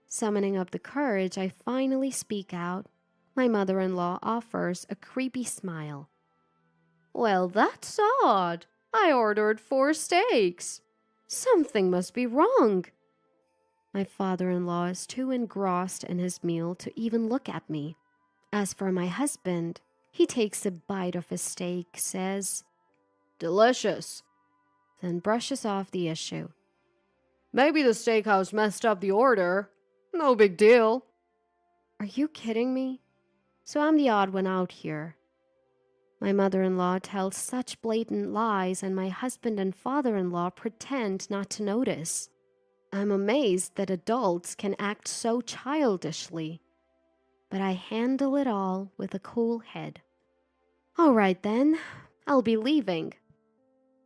Summoning up the courage, I finally speak out. My mother-in-law offers a creepy smile. Well, that's odd. I ordered 4 steaks. Something must be wrong. My father-in-law is too engrossed in his meal to even look at me. As for my husband, he takes a bite of his steak, says, Delicious. Then brushes off the issue. Maybe the steakhouse messed up the order. No big deal. Are you kidding me? So I'm the odd one out here. My mother-in-law tells such blatant lies, and my husband and father-in-law pretend not to notice. I'm amazed that adults can act so childishly. But I handle it all with a cool head. All right then, I'll be leaving.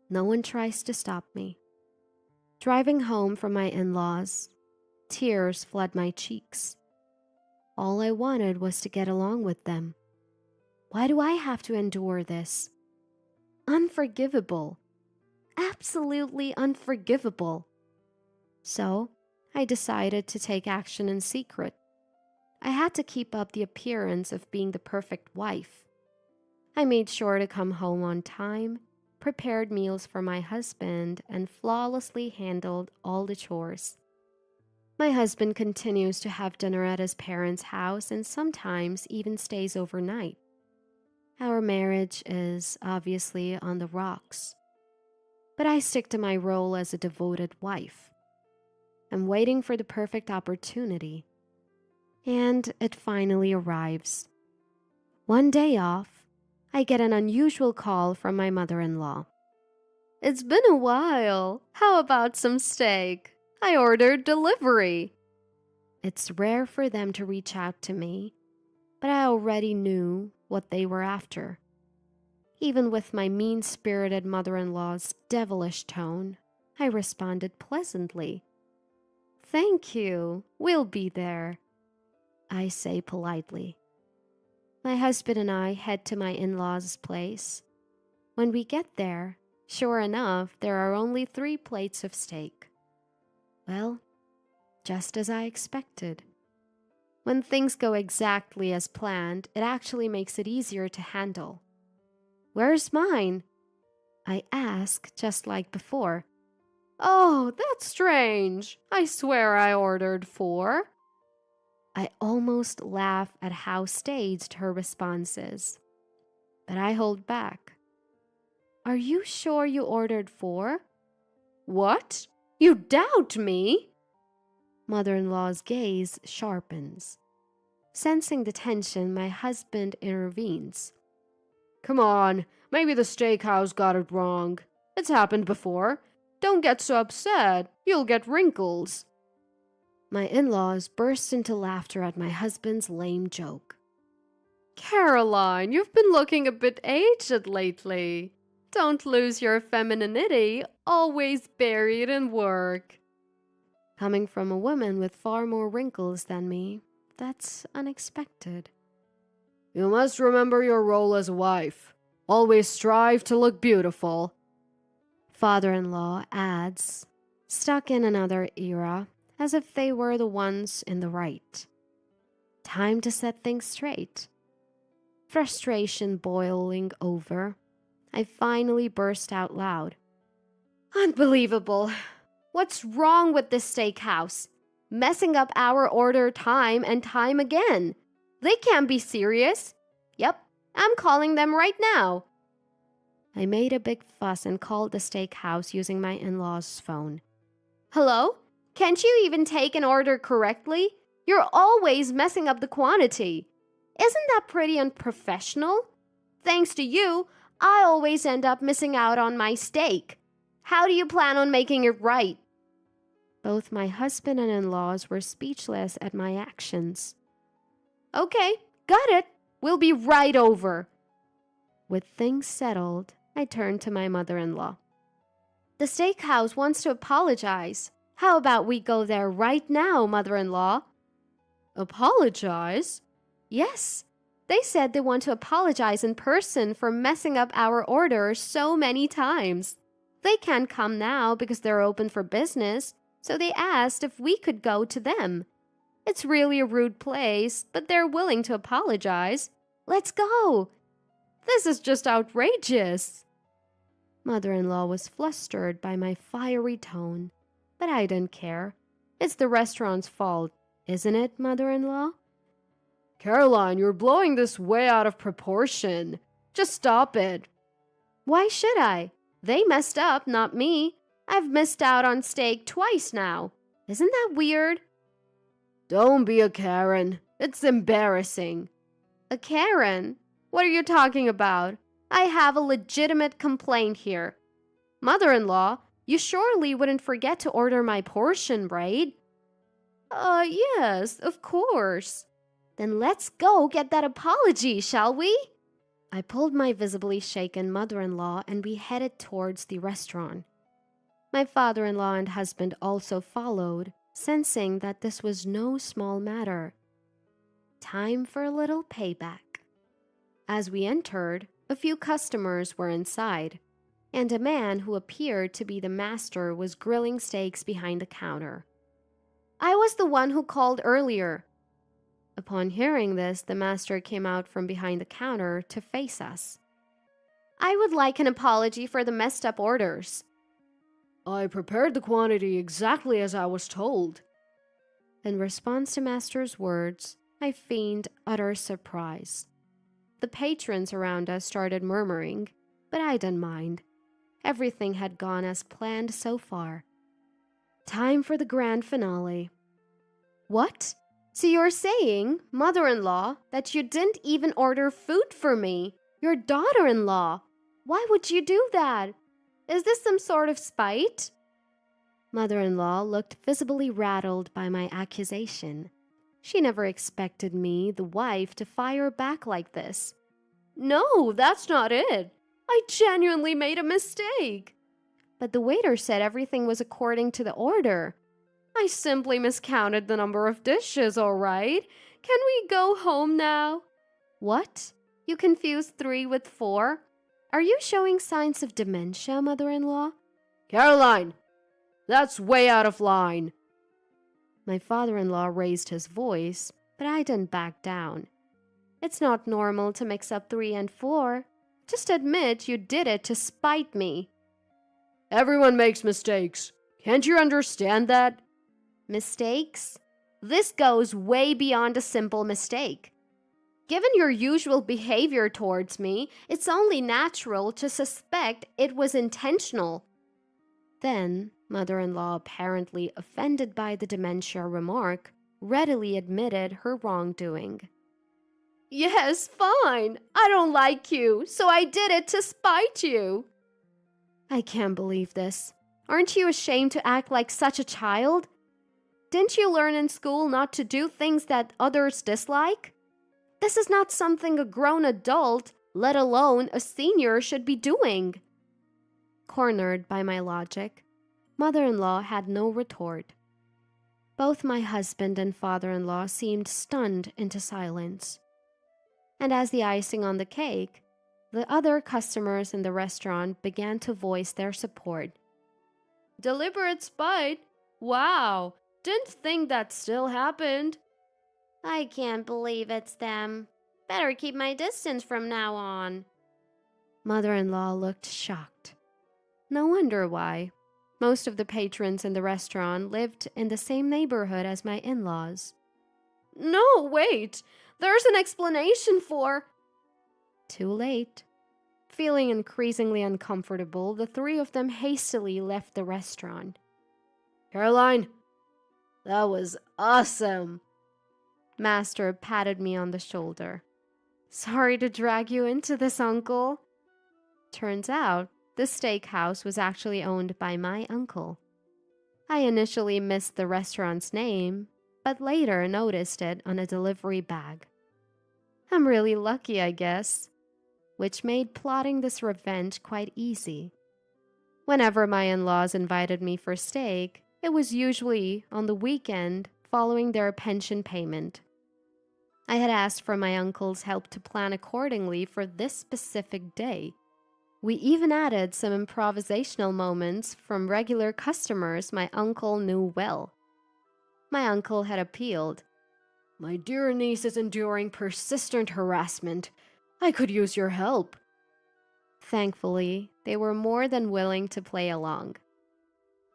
No one tries to stop me. Driving home from my in-laws, tears flood my cheeks. All I wanted was to get along with them. Why do I have to endure this? Unforgivable. Absolutely unforgivable. So, I decided to take action in secret. I had to keep up the appearance of being the perfect wife. I made sure to come home on time, prepared meals for my husband, and flawlessly handled all the chores. My husband continues to have dinner at his parents' house and sometimes even stays overnight. Our marriage is obviously on the rocks, but I stick to my role as a devoted wife. I'm waiting for the perfect opportunity, and it finally arrives. One day off, I get an unusual call from my mother-in-law. It's been a while. How about some steak? I ordered delivery. It's rare for them to reach out to me, but I already knew what they were after. Even with my mean-spirited mother-in-law's devilish tone, I responded pleasantly. Thank you, we'll be there, I say politely. My husband and I head to my in-laws' place. When we get there, sure enough, there are only 3 plates of steak. Well, just as I expected. When things go exactly as planned, it actually makes it easier to handle. Where's mine? I ask, just like before. Oh, that's strange. I swear I ordered 4. I almost laugh at how staged her response is, but I hold back. Are you sure you ordered 4? What? You doubt me? Mother-in-law's gaze sharpens. Sensing the tension, my husband intervenes. Come on, maybe the steakhouse got it wrong. It's happened before. Don't get so upset. You'll get wrinkles. My in-laws burst into laughter at my husband's lame joke. Caroline, you've been looking a bit aged lately. Don't lose your femininity, always buried in work. Coming from a woman with far more wrinkles than me, that's unexpected. You must remember your role as a wife. Always strive to look beautiful. Father-in-law adds, stuck in another era, as if they were the ones in the right. Time to set things straight. Frustration boiling over, I finally burst out loud. Unbelievable. What's wrong with this steakhouse? Messing up our order time and time again. They can't be serious. Yep, I'm calling them right now. I made a big fuss and called the steakhouse using my in-laws' phone. Hello? Can't you even take an order correctly? You're always messing up the quantity. Isn't that pretty unprofessional? Thanks to you, I always end up missing out on my steak. How do you plan on making it right? Both my husband and in-laws were speechless at my actions. Okay, got it. We'll be right over. With things settled, I turned to my mother-in-law. The steakhouse wants to apologize. How about we go there right now, mother-in-law? Apologize? Yes. They said they want to apologize in person for messing up our order so many times. They can't come now because they're open for business, so they asked if we could go to them. It's really a rude place, but they're willing to apologize. Let's go. This is just outrageous. Mother-in-law was flustered by my fiery tone, but I didn't care. It's the restaurant's fault, isn't it, mother-in-law? Caroline, you're blowing this way out of proportion. Just stop it. Why should I? They messed up, not me. I've missed out on steak twice now. Isn't that weird? Don't be a Karen. It's embarrassing. A Karen? What are you talking about? I have a legitimate complaint here. Mother-in-law, you surely wouldn't forget to order my portion, right? Yes, of course. Then let's go get that apology, shall we? I pulled my visibly shaken mother-in-law and we headed towards the restaurant. My father-in-law and husband also followed, sensing that this was no small matter. Time for a little payback. As we entered, a few customers were inside, and a man who appeared to be the master was grilling steaks behind the counter. I was the one who called earlier. Upon hearing this, the master came out from behind the counter to face us. I would like an apology for the messed up orders. I prepared the quantity exactly as I was told. In response to master's words, I feigned utter surprise. The patrons around us started murmuring, but I didn't mind. Everything had gone as planned so far. Time for the grand finale. What? So you're saying, mother-in-law, that you didn't even order food for me, your daughter-in-law? Why would you do that? Is this some sort of spite? Mother-in-law looked visibly rattled by my accusation. She never expected me, the wife, to fire back like this. No, that's not it. I genuinely made a mistake. But the waiter said everything was according to the order. I simply miscounted the number of dishes, all right? Can we go home now? What? You confused 3 with 4? Are you showing signs of dementia, mother-in-law? Caroline, that's way out of line. My father-in-law raised his voice, but I didn't back down. It's not normal to mix up 3 and 4. Just admit you did it to spite me. Everyone makes mistakes. Can't you understand that? Mistakes? This goes way beyond a simple mistake. Given your usual behavior towards me, it's only natural to suspect it was intentional. Then, mother-in-law, apparently offended by the dementia remark, readily admitted her wrongdoing. Yes, fine. I don't like you, so I did it to spite you. I can't believe this. Aren't you ashamed to act like such a child? Didn't you learn in school not to do things that others dislike? This is not something a grown adult, let alone a senior, should be doing. Cornered by my logic, mother-in-law had no retort. Both my husband and father-in-law seemed stunned into silence. And as the icing on the cake, the other customers in the restaurant began to voice their support. Deliberate spite? Wow, didn't think that still happened. I can't believe it's them. Better keep my distance from now on. Mother-in-law looked shocked. No wonder why. Most of the patrons in the restaurant lived in the same neighborhood as my in-laws. No, wait! There's an explanation for... Too late. Feeling increasingly uncomfortable, the 3 of them hastily left the restaurant. Caroline, that was awesome. Master patted me on the shoulder. Sorry to drag you into this, Uncle. Turns out, the steakhouse was actually owned by my uncle. I initially missed the restaurant's name, but later noticed it on a delivery bag. I'm really lucky, I guess, which made plotting this revenge quite easy. Whenever my in-laws invited me for steak, it was usually on the weekend following their pension payment. I had asked for my uncle's help to plan accordingly for this specific day. We even added some improvisational moments from regular customers my uncle knew well. My uncle had appealed. My dear niece is enduring persistent harassment. I could use your help. Thankfully, they were more than willing to play along.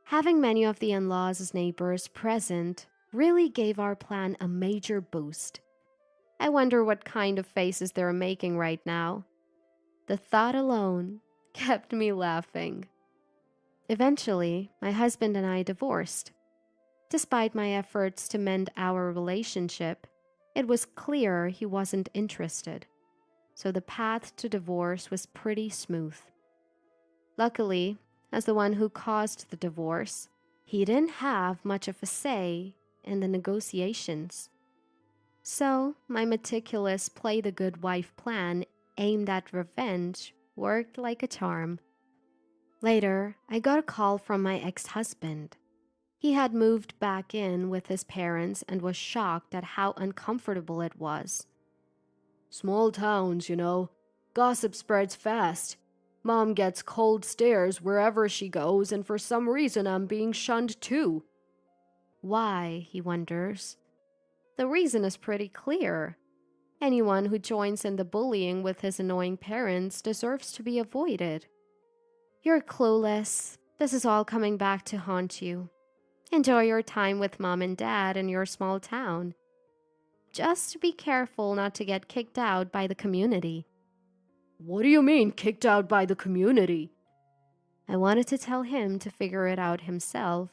Having many of the in-laws as neighbors present really gave our plan a major boost. I wonder what kind of faces they're making right now. The thought alone kept me laughing. Eventually, my husband and I divorced. Despite my efforts to mend our relationship, it was clear he wasn't interested, so the path to divorce was pretty smooth. Luckily, as the one who caused the divorce, he didn't have much of a say in the negotiations. So, my meticulous play-the-good-wife plan aimed at revenge worked like a charm. Later, I got a call from my ex-husband. He had moved back in with his parents and was shocked at how uncomfortable it was. Small towns, gossip spreads fast. Mom gets cold stares wherever she goes, and for some reason I'm being shunned too. Why, he wonders. The reason is pretty clear. Anyone who joins in the bullying with his annoying parents deserves to be avoided. You're clueless. This is all coming back to haunt you. Enjoy your time with mom and dad in your small town. Just be careful not to get kicked out by the community. What do you mean, kicked out by the community? I wanted to tell him to figure it out himself,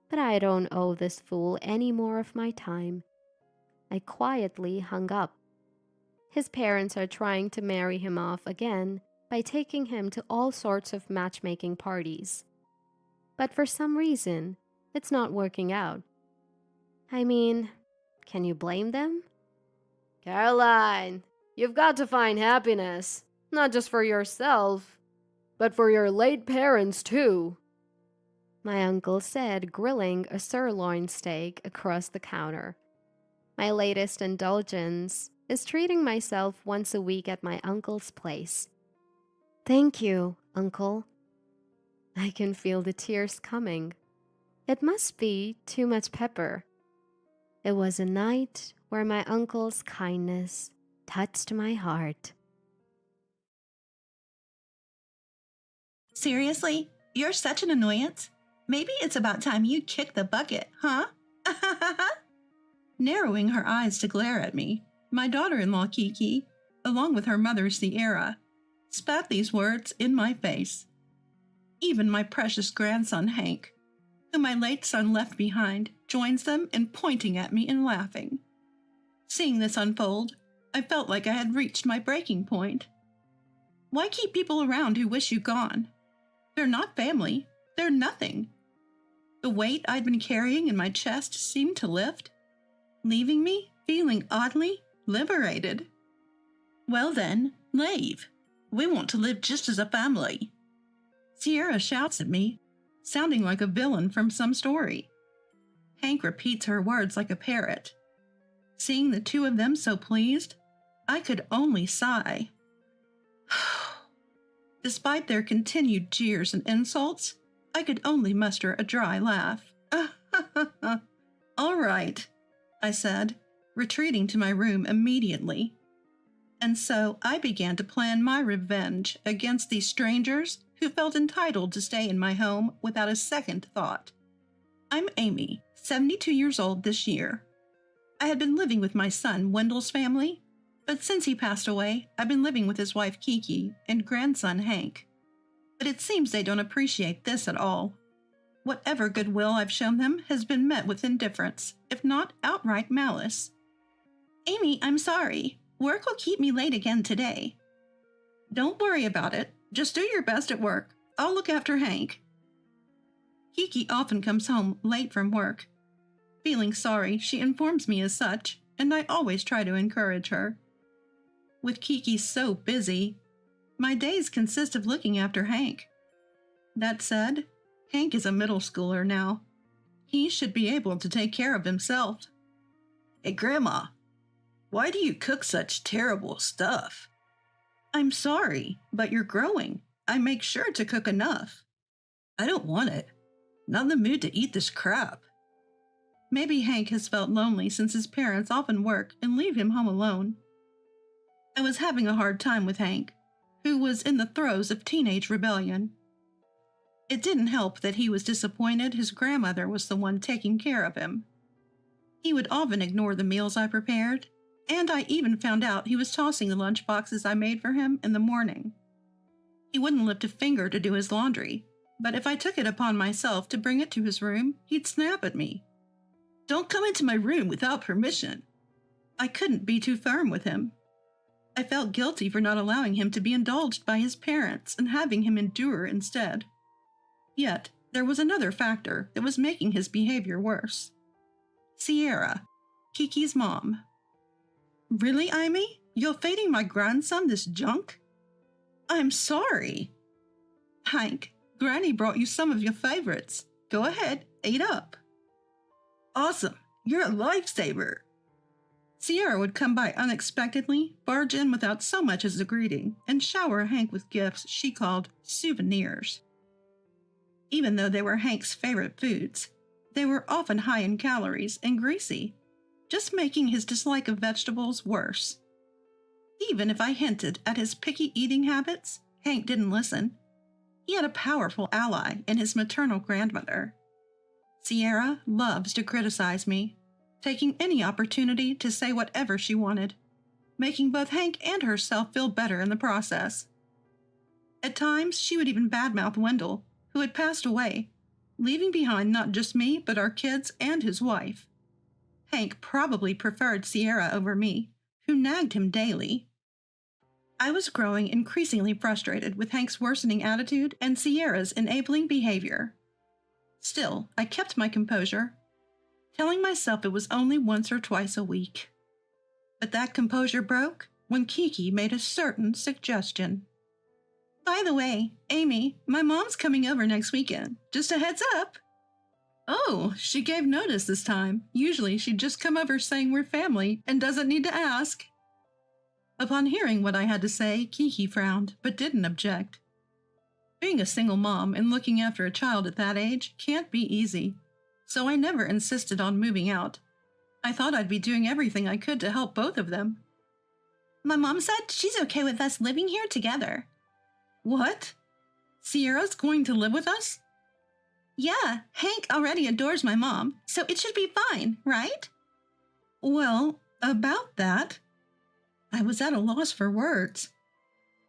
but I don't owe this fool any more of my time. I quietly hung up. His parents are trying to marry him off again by taking him to all sorts of matchmaking parties. But for some reason, it's not working out. I mean, can you blame them? Caroline, you've got to find happiness, not just for yourself, but for your late parents too, my uncle said, grilling a sirloin steak across the counter. My latest indulgence is treating myself once a week at my uncle's place. Thank you, Uncle. I can feel the tears coming. It must be too much pepper. It was a night where my uncle's kindness touched my heart. Seriously? You're such an annoyance? Maybe it's about time you kick the bucket, huh? Narrowing her eyes to glare at me, my daughter-in-law Kiki, along with her mother Sierra, spat these words in my face. Even my precious grandson Hank, whom my late son left behind, joins them in pointing at me and laughing. Seeing this unfold, I felt like I had reached my breaking point. Why keep people around who wish you gone? They're not family. They're nothing. The weight I'd been carrying in my chest seemed to lift, leaving me feeling oddly liberated. Well then, leave. We want to live just as a family. Sierra shouts at me, sounding like a villain from some story. Hank repeats her words like a parrot. Seeing the two of them so pleased, I could only sigh. Despite their continued jeers and insults, I could only muster a dry laugh. All right, I said, retreating to my room immediately. And so I began to plan my revenge against these strangers who felt entitled to stay in my home without a second thought. I'm Amy, 72 years old this year. I had been living with my son Wendell's family, but since he passed away, I've been living with his wife Kiki and grandson Hank. But it seems they don't appreciate this at all. Whatever goodwill I've shown them has been met with indifference, if not outright malice. Amy, I'm sorry. Work will keep me late again today. Don't worry about it. Just do your best at work. I'll look after Hank. Kiki often comes home late from work. Feeling sorry, she informs me as such, and I always try to encourage her. With Kiki so busy, my days consist of looking after Hank. That said, Hank is a middle schooler now. He should be able to take care of himself. Hey, Grandma, why do you cook such terrible stuff? I'm sorry, but you're growing. I make sure to cook enough. I don't want it. Not in the mood to eat this crap. Maybe Hank has felt lonely since his parents often work and leave him home alone. I was having a hard time with Hank, who was in the throes of teenage rebellion. It didn't help that he was disappointed his grandmother was the one taking care of him. He would often ignore the meals I prepared, and I even found out he was tossing the lunch boxes I made for him in the morning. He wouldn't lift a finger to do his laundry, but if I took it upon myself to bring it to his room, he'd snap at me. Don't come into my room without permission. I couldn't be too firm with him. I felt guilty for not allowing him to be indulged by his parents and having him endure instead. Yet, there was another factor that was making his behavior worse. Sierra, Kiki's mom. Really, Amy? You're feeding my grandson this junk? I'm sorry. Hank, Granny brought you some of your favorites. Go ahead, eat up. Awesome. You're a lifesaver. Sierra would come by unexpectedly, barge in without so much as a greeting, and shower Hank with gifts she called souvenirs. Even though they were Hank's favorite foods, they were often high in calories and greasy, just making his dislike of vegetables worse. Even if I hinted at his picky eating habits, Hank didn't listen. He had a powerful ally in his maternal grandmother. Sierra loves to criticize me, taking any opportunity to say whatever she wanted, making both Hank and herself feel better in the process. At times, she would even badmouth Wendell, who had passed away, leaving behind not just me, but our kids and his wife. Hank probably preferred Sierra over me, who nagged him daily. I was growing increasingly frustrated with Hank's worsening attitude and Sierra's enabling behavior. Still, I kept my composure, telling myself it was only once or twice a week. But that composure broke when Kiki made a certain suggestion. By the way, Amy, my mom's coming over next weekend. Just a heads up. Oh, she gave notice this time. Usually she'd just come over saying we're family and doesn't need to ask. Upon hearing what I had to say, Kiki frowned, but didn't object. Being a single mom and looking after a child at that age can't be easy, so I never insisted on moving out. I thought I'd be doing everything I could to help both of them. My mom said she's okay with us living here together. What? Sierra's going to live with us? Yeah, Hank already adores my mom, so it should be fine, right? Well, about that, I was at a loss for words.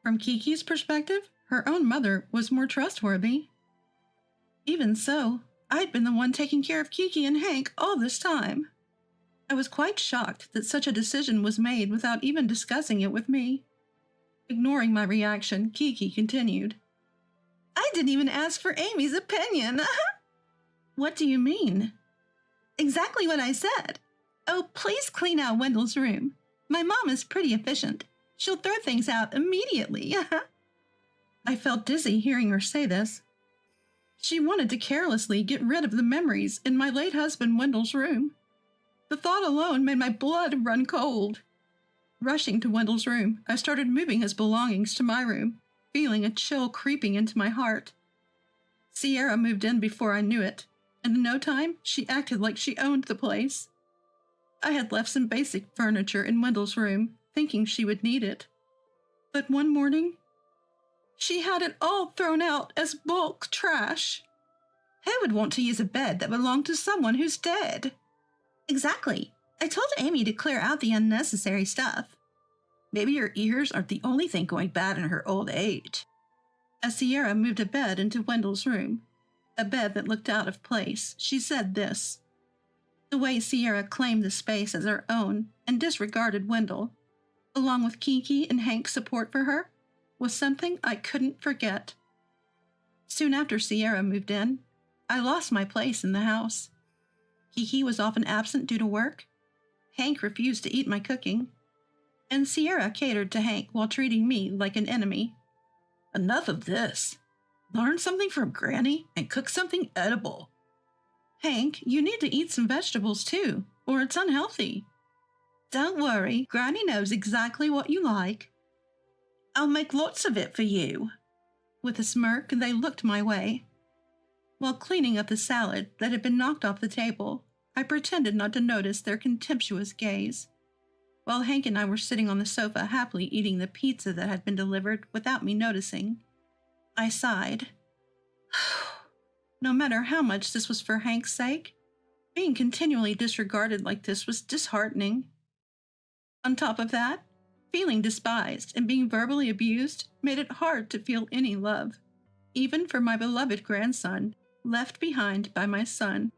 From Kiki's perspective, her own mother was more trustworthy. Even so, I'd been the one taking care of Kiki and Hank all this time. I was quite shocked that such a decision was made without even discussing it with me. Ignoring my reaction, Kiki continued. I didn't even ask for Amy's opinion. What do you mean? Exactly what I said. Oh, please clean out Wendell's room. My mom is pretty efficient. She'll throw things out immediately. I felt dizzy hearing her say this. She wanted to carelessly get rid of the memories in my late husband Wendell's room. The thought alone made my blood run cold. Rushing to Wendell's room, I started moving his belongings to my room, feeling a chill creeping into my heart. Sierra moved in before I knew it, and in no time, she acted like she owned the place. I had left some basic furniture in Wendell's room, thinking she would need it. But one morning, she had it all thrown out as bulk trash. Who would want to use a bed that belonged to someone who's dead? Exactly. I told Amy to clear out the unnecessary stuff. Maybe her ears aren't the only thing going bad in her old age. As Sierra moved a bed into Wendell's room, a bed that looked out of place, she said this. The way Sierra claimed the space as her own and disregarded Wendell, along with Kiki and Hank's support for her, was something I couldn't forget. Soon after Sierra moved in, I lost my place in the house. Kiki was often absent due to work. Hank refused to eat my cooking. And Sierra catered to Hank while treating me like an enemy. Enough of this. Learn something from Granny and cook something edible. Hank, you need to eat some vegetables too, or it's unhealthy. Don't worry, Granny knows exactly what you like. I'll make lots of it for you. With a smirk, they looked my way. While cleaning up the salad that had been knocked off the table, I pretended not to notice their contemptuous gaze. While Hank and I were sitting on the sofa happily eating the pizza that had been delivered without me noticing, I sighed. No matter how much this was for Hank's sake, being continually disregarded like this was disheartening. On top of that, feeling despised and being verbally abused made it hard to feel any love, even for my beloved grandson, left behind by my son.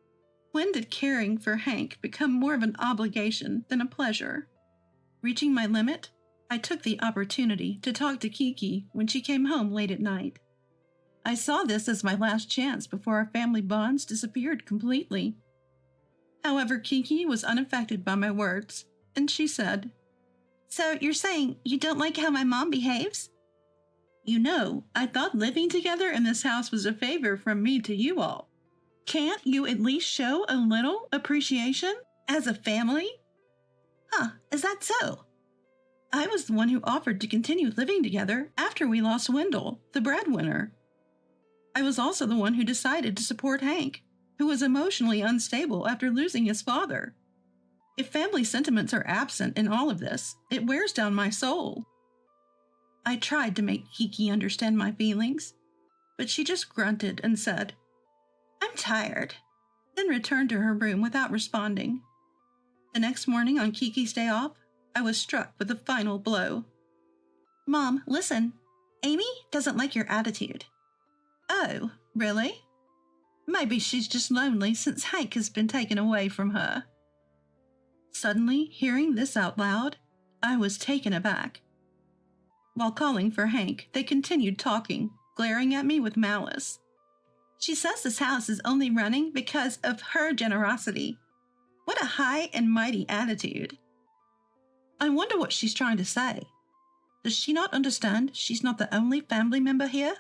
When did caring for Hank become more of an obligation than a pleasure? Reaching my limit, I took the opportunity to talk to Kiki when she came home late at night. I saw this as my last chance before our family bonds disappeared completely. However, Kiki was unaffected by my words, and she said, So you're saying you don't like how my mom behaves? You know, I thought living together in this house was a favor from me to you all. Can't you at least show a little appreciation as a family? Huh, is that so? I was the one who offered to continue living together after we lost Wendell, the breadwinner. I was also the one who decided to support Hank, who was emotionally unstable after losing his father. If family sentiments are absent in all of this, it wears down my soul. I tried to make Kiki understand my feelings, but she just grunted and said, I'm tired, then returned to her room without responding. The next morning on Kiki's day off, I was struck with a final blow. Mom, listen. Amy doesn't like your attitude. Oh, really? Maybe she's just lonely since Hank has been taken away from her. Suddenly, hearing this out loud, I was taken aback. While calling for Hank, they continued talking, glaring at me with malice. She says this house is only running because of her generosity. What a high and mighty attitude. I wonder what she's trying to say. Does she not understand she's not the only family member here?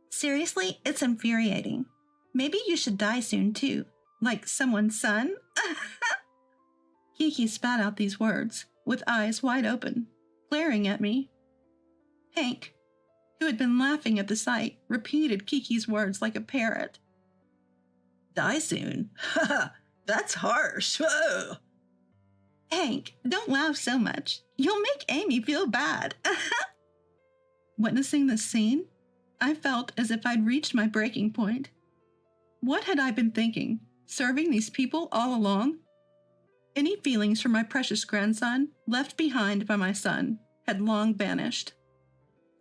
Seriously, it's infuriating. Maybe you should die soon too, like someone's son. Kiki spat out these words, with eyes wide open, glaring at me. Hank, who had been laughing at the sight, repeated Kiki's words like a parrot. Die soon? Ha! That's harsh. Whoa. Hank, don't laugh so much. You'll make Amy feel bad. Witnessing this scene, I felt as if I'd reached my breaking point. What had I been thinking? Serving these people all along? Any feelings for my precious grandson, left behind by my son, had long vanished.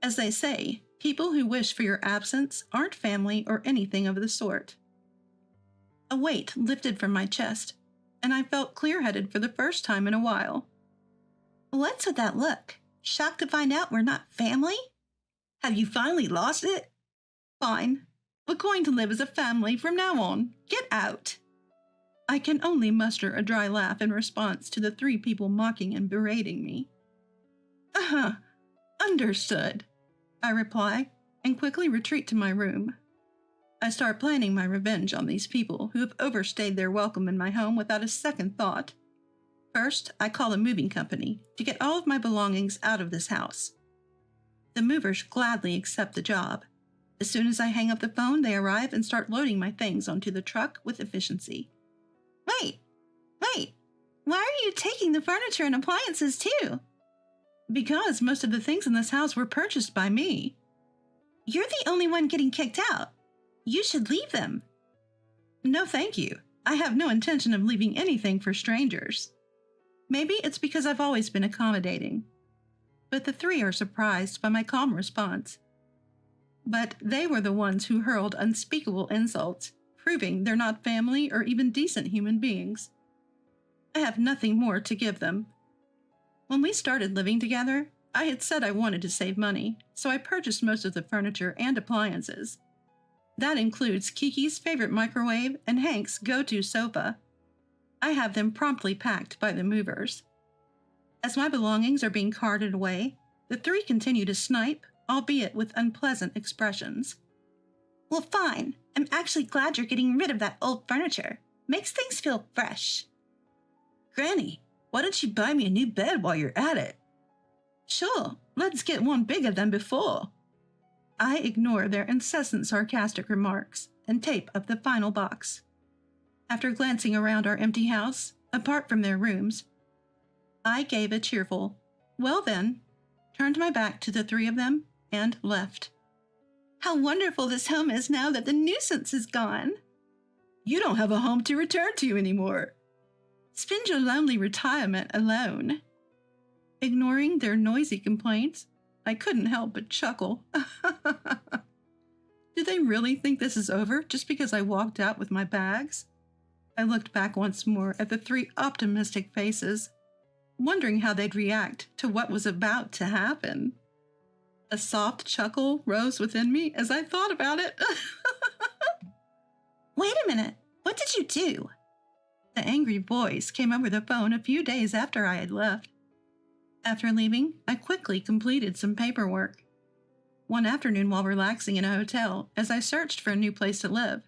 As they say, people who wish for your absence aren't family or anything of the sort. A weight lifted from my chest, and I felt clear-headed for the first time in a while. What's with that look? Shocked to find out we're not family? Have you finally lost it? Fine. We're going to live as a family from now on. Get out. I can only muster a dry laugh in response to the three people mocking and berating me. Understood, I reply, and quickly retreat to my room. I start planning my revenge on these people who have overstayed their welcome in my home without a second thought. First, I call a moving company to get all of my belongings out of this house. The movers gladly accept the job. As soon as I hang up the phone, they arrive and start loading my things onto the truck with efficiency. Wait, why are you taking the furniture and appliances too? Because most of the things in this house were purchased by me. You're the only one getting kicked out. You should leave them. No, thank you. I have no intention of leaving anything for strangers. Maybe it's because I've always been accommodating. But the three are surprised by my calm response. But they were the ones who hurled unspeakable insults, proving they're not family or even decent human beings. I have nothing more to give them. When we started living together, I had said I wanted to save money, so I purchased most of the furniture and appliances. That includes Kiki's favorite microwave and Hank's go-to sofa. I have them promptly packed by the movers. As my belongings are being carted away, the three continue to snipe, albeit with unpleasant expressions. Well, fine. I'm actually glad you're getting rid of that old furniture. Makes things feel fresh. Granny, why don't you buy me a new bed while you're at it? Sure, let's get one bigger than before. I ignore their incessant sarcastic remarks and tape up the final box. After glancing around our empty house, apart from their rooms, I gave a cheerful, "Well then," turned my back to the three of them, and left. How wonderful this home is now that the nuisance is gone. You don't have a home to return to anymore. Spend your lonely retirement alone. Ignoring their noisy complaints, I couldn't help but chuckle. Do they really think this is over just because I walked out with my bags? I looked back once more at the three optimistic faces, wondering how they'd react to what was about to happen. A soft chuckle rose within me as I thought about it. Wait a minute. What did you do? The angry voice came over the phone a few days after I had left. After leaving, I quickly completed some paperwork. One afternoon while relaxing in a hotel, as I searched for a new place to live,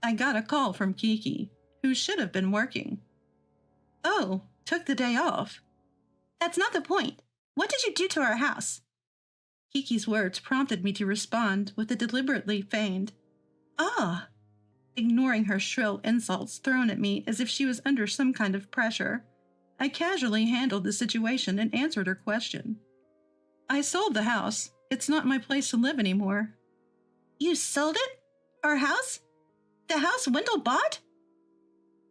I got a call from Kiki, who should have been working. Oh, took the day off. That's not the point. What did you do to our house? Kiki's words prompted me to respond with a deliberately feigned, "Ah," ignoring her shrill insults thrown at me as if she was under some kind of pressure. I casually handled the situation and answered her question. "I sold the house. It's not my place to live anymore." You sold it? Our house? The house Wendell bought?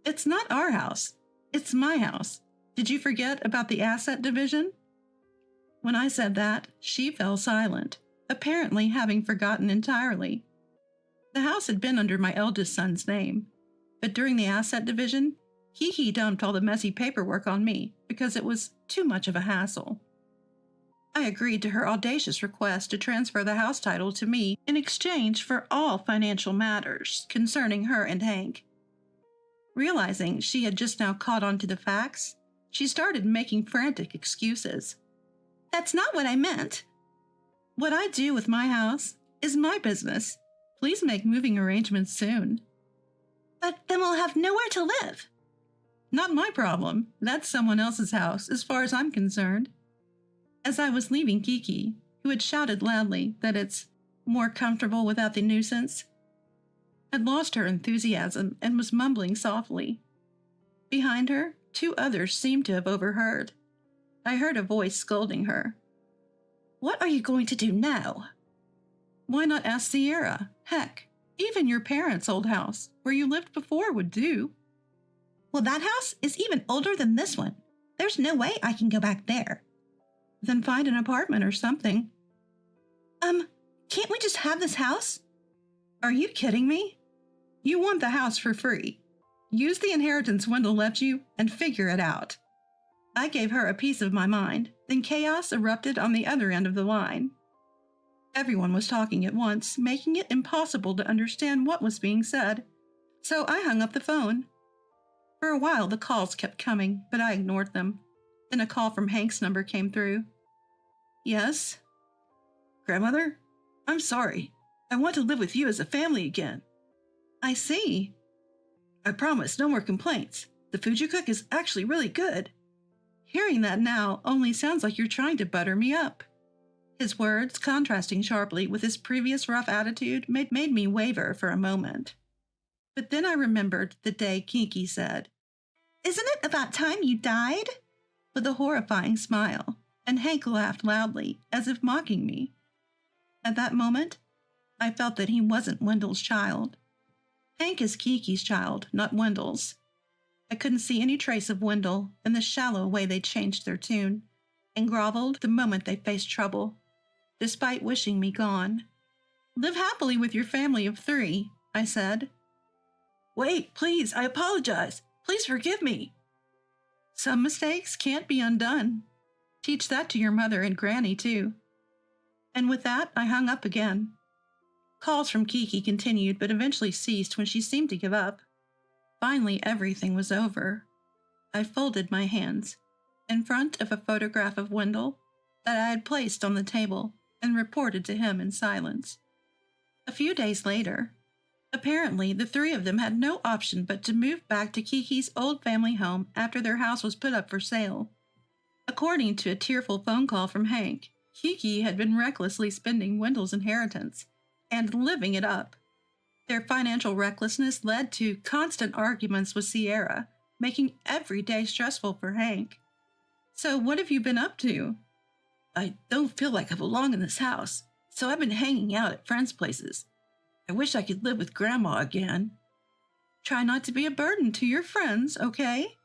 "It's not our house. It's my house. Did you forget about the asset division?" When I said that, she fell silent, apparently having forgotten entirely. The house had been under my eldest son's name, but during the asset division, Kiki dumped all the messy paperwork on me because it was too much of a hassle. I agreed to her audacious request to transfer the house title to me in exchange for all financial matters concerning her and Hank. Realizing she had just now caught on to the facts, she started making frantic excuses. That's not what I meant. What I do with my house is my business. Please make moving arrangements soon. But then we'll have nowhere to live. Not my problem. That's someone else's house, as far as I'm concerned. As I was leaving Kiki, who had shouted loudly that it's more comfortable without the nuisance, had lost her enthusiasm and was mumbling softly. Behind her, 2 others seemed to have overheard. I heard a voice scolding her. What are you going to do now? Why not ask Sierra? Heck, even your parents' old house, where you lived before, would do. Well, that house is even older than this one. There's no way I can go back there. Then find an apartment or something. Can't we just have this house? Are you kidding me? You want the house for free. Use the inheritance Wendell left you and figure it out. I gave her a piece of my mind, then chaos erupted on the other end of the line. Everyone was talking at once, making it impossible to understand what was being said, so I hung up the phone. For a while the calls kept coming, but I ignored them. Then a call from Hank's number came through. Yes? Grandmother? I'm sorry. I want to live with you as a family again. I see. I promise no more complaints. The food you cook is actually really good. Hearing that now only sounds like you're trying to butter me up. His words, contrasting sharply with his previous rough attitude, made me waver for a moment. But then I remembered the day Kiki said, Isn't it about time you died? With a horrifying smile, and Hank laughed loudly, as if mocking me. At that moment, I felt that he wasn't Wendell's child. Hank is Kiki's child, not Wendell's. I couldn't see any trace of Wendell in the shallow way they changed their tune, and groveled the moment they faced trouble, despite wishing me gone. Live happily with your family of 3, I said. Wait, please, I apologize. Please forgive me. Some mistakes can't be undone. Teach that to your mother and Granny, too. And with that, I hung up again. Calls from Kiki continued, but eventually ceased when she seemed to give up. Finally, everything was over. I folded my hands in front of a photograph of Wendell that I had placed on the table and reported to him in silence. A few days later, apparently the 3 of them had no option but to move back to Kiki's old family home after their house was put up for sale. According to a tearful phone call from Hank, Kiki had been recklessly spending Wendell's inheritance and living it up. Their financial recklessness led to constant arguments with Sierra, making every day stressful for Hank. So what have you been up to? I don't feel like I belong in this house, so I've been hanging out at friends' places. I wish I could live with Grandma again. Try not to be a burden to your friends, okay?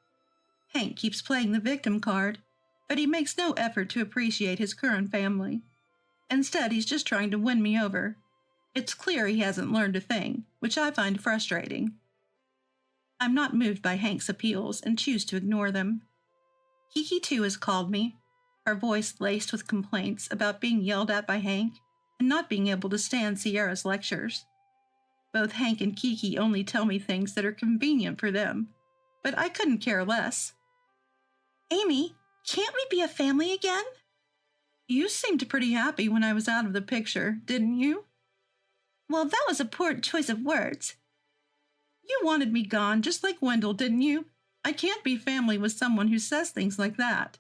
Hank keeps playing the victim card, but he makes no effort to appreciate his current family. Instead, he's just trying to win me over. It's clear he hasn't learned a thing, which I find frustrating. I'm not moved by Hank's appeals and choose to ignore them. Kiki, too, has called me, her voice laced with complaints about being yelled at by Hank and not being able to stand Sierra's lectures. Both Hank and Kiki only tell me things that are convenient for them, but I couldn't care less. Amy, can't we be a family again? You seemed pretty happy when I was out of the picture, didn't you? Well, that was a poor choice of words. You wanted me gone just like Wendell, didn't you? I can't be family with someone who says things like that.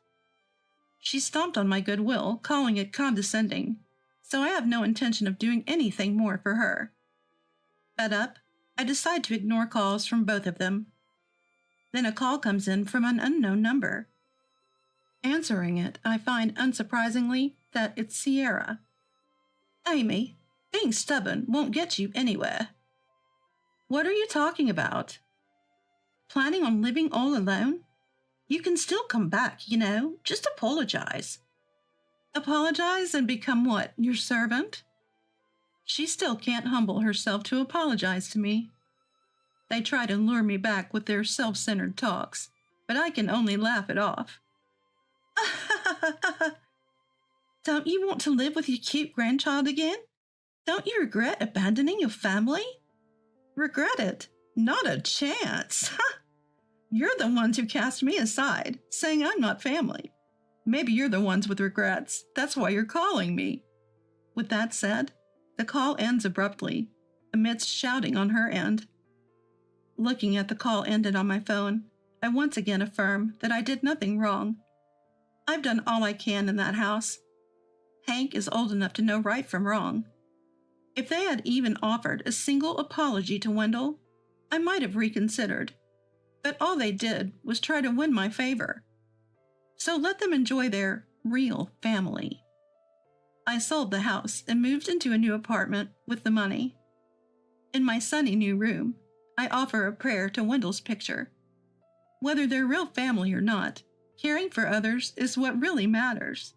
She stomped on my goodwill, calling it condescending, so I have no intention of doing anything more for her. Fed up, I decide to ignore calls from both of them. Then a call comes in from an unknown number. Answering it, I find, unsurprisingly, that it's Sierra. Amy, being stubborn won't get you anywhere. What are you talking about? Planning on living all alone? You can still come back, just apologize. Apologize and become what, your servant? She still can't humble herself to apologize to me. They try to lure me back with their self-centered talks, but I can only laugh it off. Don't you want to live with your cute grandchild again? Don't you regret abandoning your family? Regret it? Not a chance. You're the ones who cast me aside, saying I'm not family. Maybe you're the ones with regrets. That's why you're calling me. With that said, the call ends abruptly, amidst shouting on her end. Looking at the call ended on my phone, I once again affirm that I did nothing wrong. I've done all I can in that house. Hank is old enough to know right from wrong. If they had even offered a single apology to Wendell, I might have reconsidered. but all they did was try to win my favor. So let them enjoy their real family. I sold the house and moved into a new apartment with the money. In my sunny new room, I offer a prayer to Wendell's picture. Whether they're real family or not, caring for others is what really matters.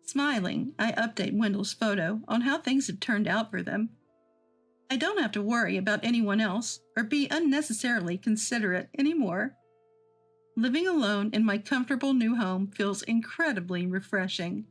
Smiling, I update Wendell's photo on how things have turned out for them. I don't have to worry about anyone else or be unnecessarily considerate anymore. Living alone in my comfortable new home feels incredibly refreshing.